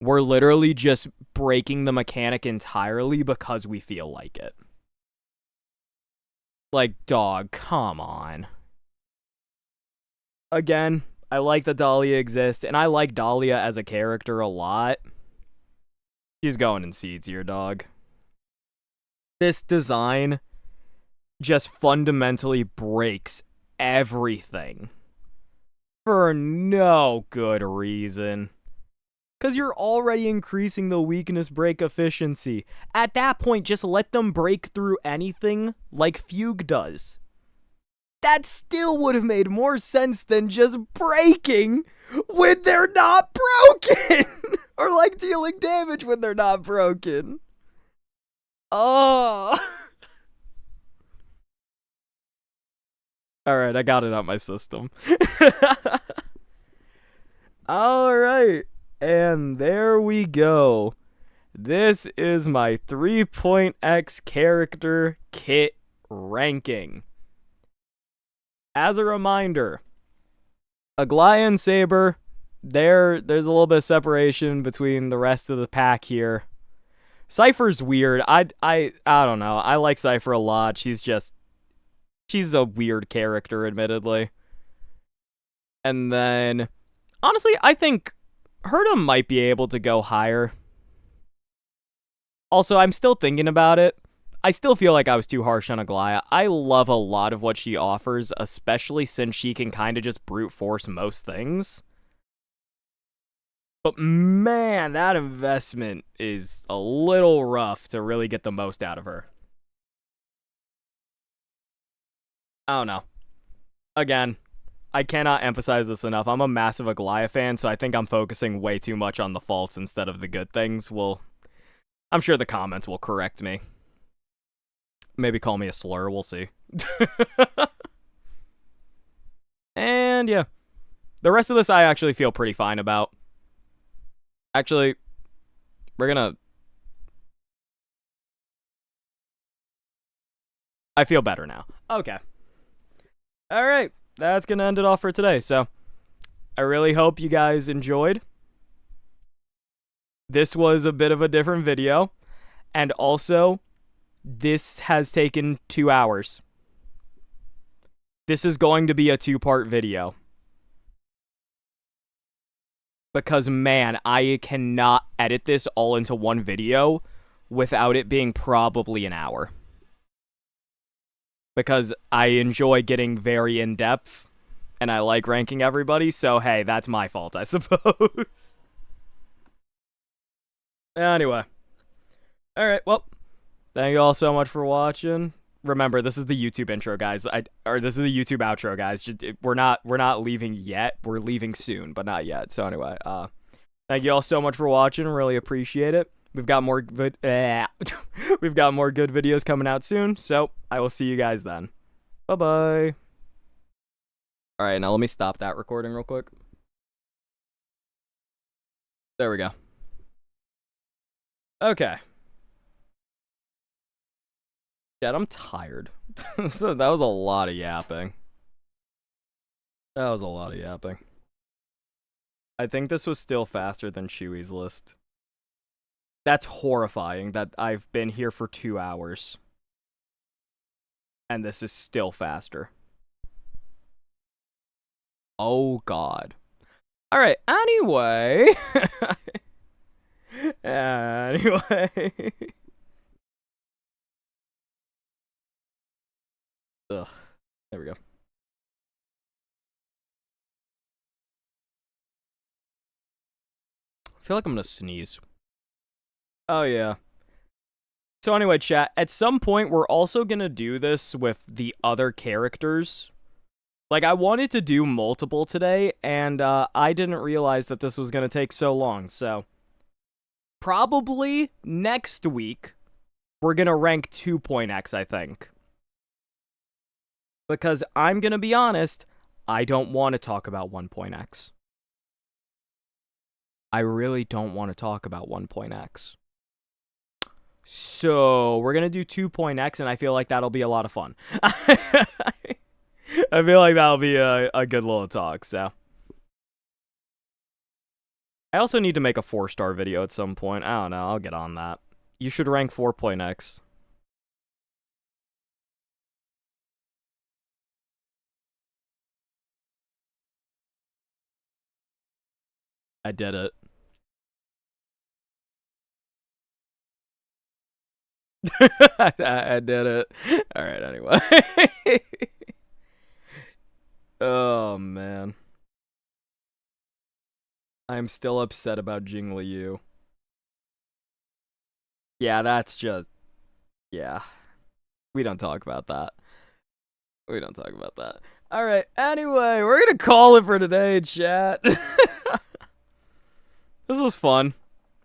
A: We're literally just breaking the mechanic entirely because we feel like it. Like, dog, come on. Again, I like that Dalia exists, and I like Dalia as a character a lot. She's going in C tier, dog. This design just fundamentally breaks everything. For no good reason. Because you're already increasing the weakness break efficiency. At that point, just let them break through anything like Fugue does. That still would have made more sense than just breaking when they're not broken. Or like dealing damage when they're not broken. Oh. Alright, I got it out my system. Alright. And there we go. This is my 3.x character kit ranking. As a reminder, Aglia and Saber, there's a little bit of separation between the rest of the pack here. Cipher's weird. I don't know. I like Cipher a lot. She's a weird character, admittedly. And then, honestly, I think Herta might be able to go higher. Also, I'm still thinking about it. I still feel like I was too harsh on Aglia. I love a lot of what she offers, especially since she can kind of just brute force most things. But man, that investment is a little rough to really get the most out of her. I don't know. Again, I cannot emphasize this enough. I'm a massive Aglia fan, so I think I'm focusing way too much on the faults instead of the good things. I'm sure the comments will correct me. Maybe call me a slur, we'll see. And yeah. The rest of this I actually feel pretty fine about. Actually, I feel better now. Okay. Alright, that's gonna end it off for today, so I really hope you guys enjoyed. This was a bit of a different video, and also, this has taken 2 hours. This is going to be a 2-part video. Because, man, I cannot edit this all into one video without it being probably an hour. Because I enjoy getting very in-depth, and I like ranking everybody, so hey, that's my fault, I suppose. Anyway. Alright, well, thank you all so much for watching. Remember, this is the YouTube intro, guys. This is the YouTube outro, guys. We're not leaving yet. We're leaving soon, but not yet. So anyway, thank you all so much for watching. Really appreciate it. We've got more good videos coming out soon. So I will see you guys then. Bye bye. Alright, now let me stop that recording real quick. There we go. Okay. Chat, I'm tired. So that was a lot of yapping. That was a lot of yapping. I think this was still faster than Chewy's list. That's horrifying that I've been here for 2 hours. And this is still faster. Oh, God. Alright, anyway. Anyway. Ugh. There we go. I feel like I'm gonna sneeze. Oh, yeah. So anyway, chat, at some point, we're also gonna do this with the other characters. Like, I wanted to do multiple today, and I didn't realize that this was gonna take so long, so... Probably next week, we're gonna rank 2.x, I think. Because I'm gonna be honest, I don't want to talk about 1.x. I really don't want to talk about 1.x. So, we're going to do 2.x, and I feel like that'll be a lot of fun. I feel like that'll be a good little talk, so. I also need to make a 4-star video at some point. I don't know, I'll get on that. You should rank 4.x. I did it. I did it. Alright, anyway. Oh, man. I'm still upset about Jingli Yu. Yeah, that's just... Yeah. We don't talk about that. We don't talk about that. Alright, anyway, we're gonna call it for today, chat. This was fun.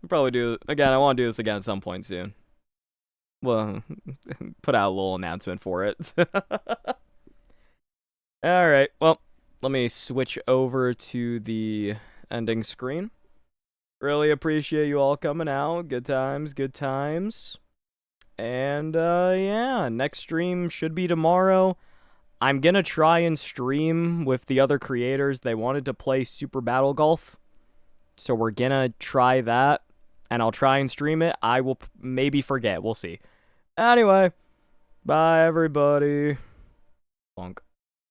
A: We'll probably do it again. I want to do this again at some point soon. Well, put out a little announcement for it. Alright, well, let me switch over to the ending screen. Really appreciate you all coming out. Good times, good times. And, yeah, next stream should be tomorrow. I'm gonna try and stream with the other creators. They wanted to play Super Battle Golf. So we're gonna try that. And I'll try and stream it. I will maybe forget. We'll see. Anyway, bye everybody. Bonk.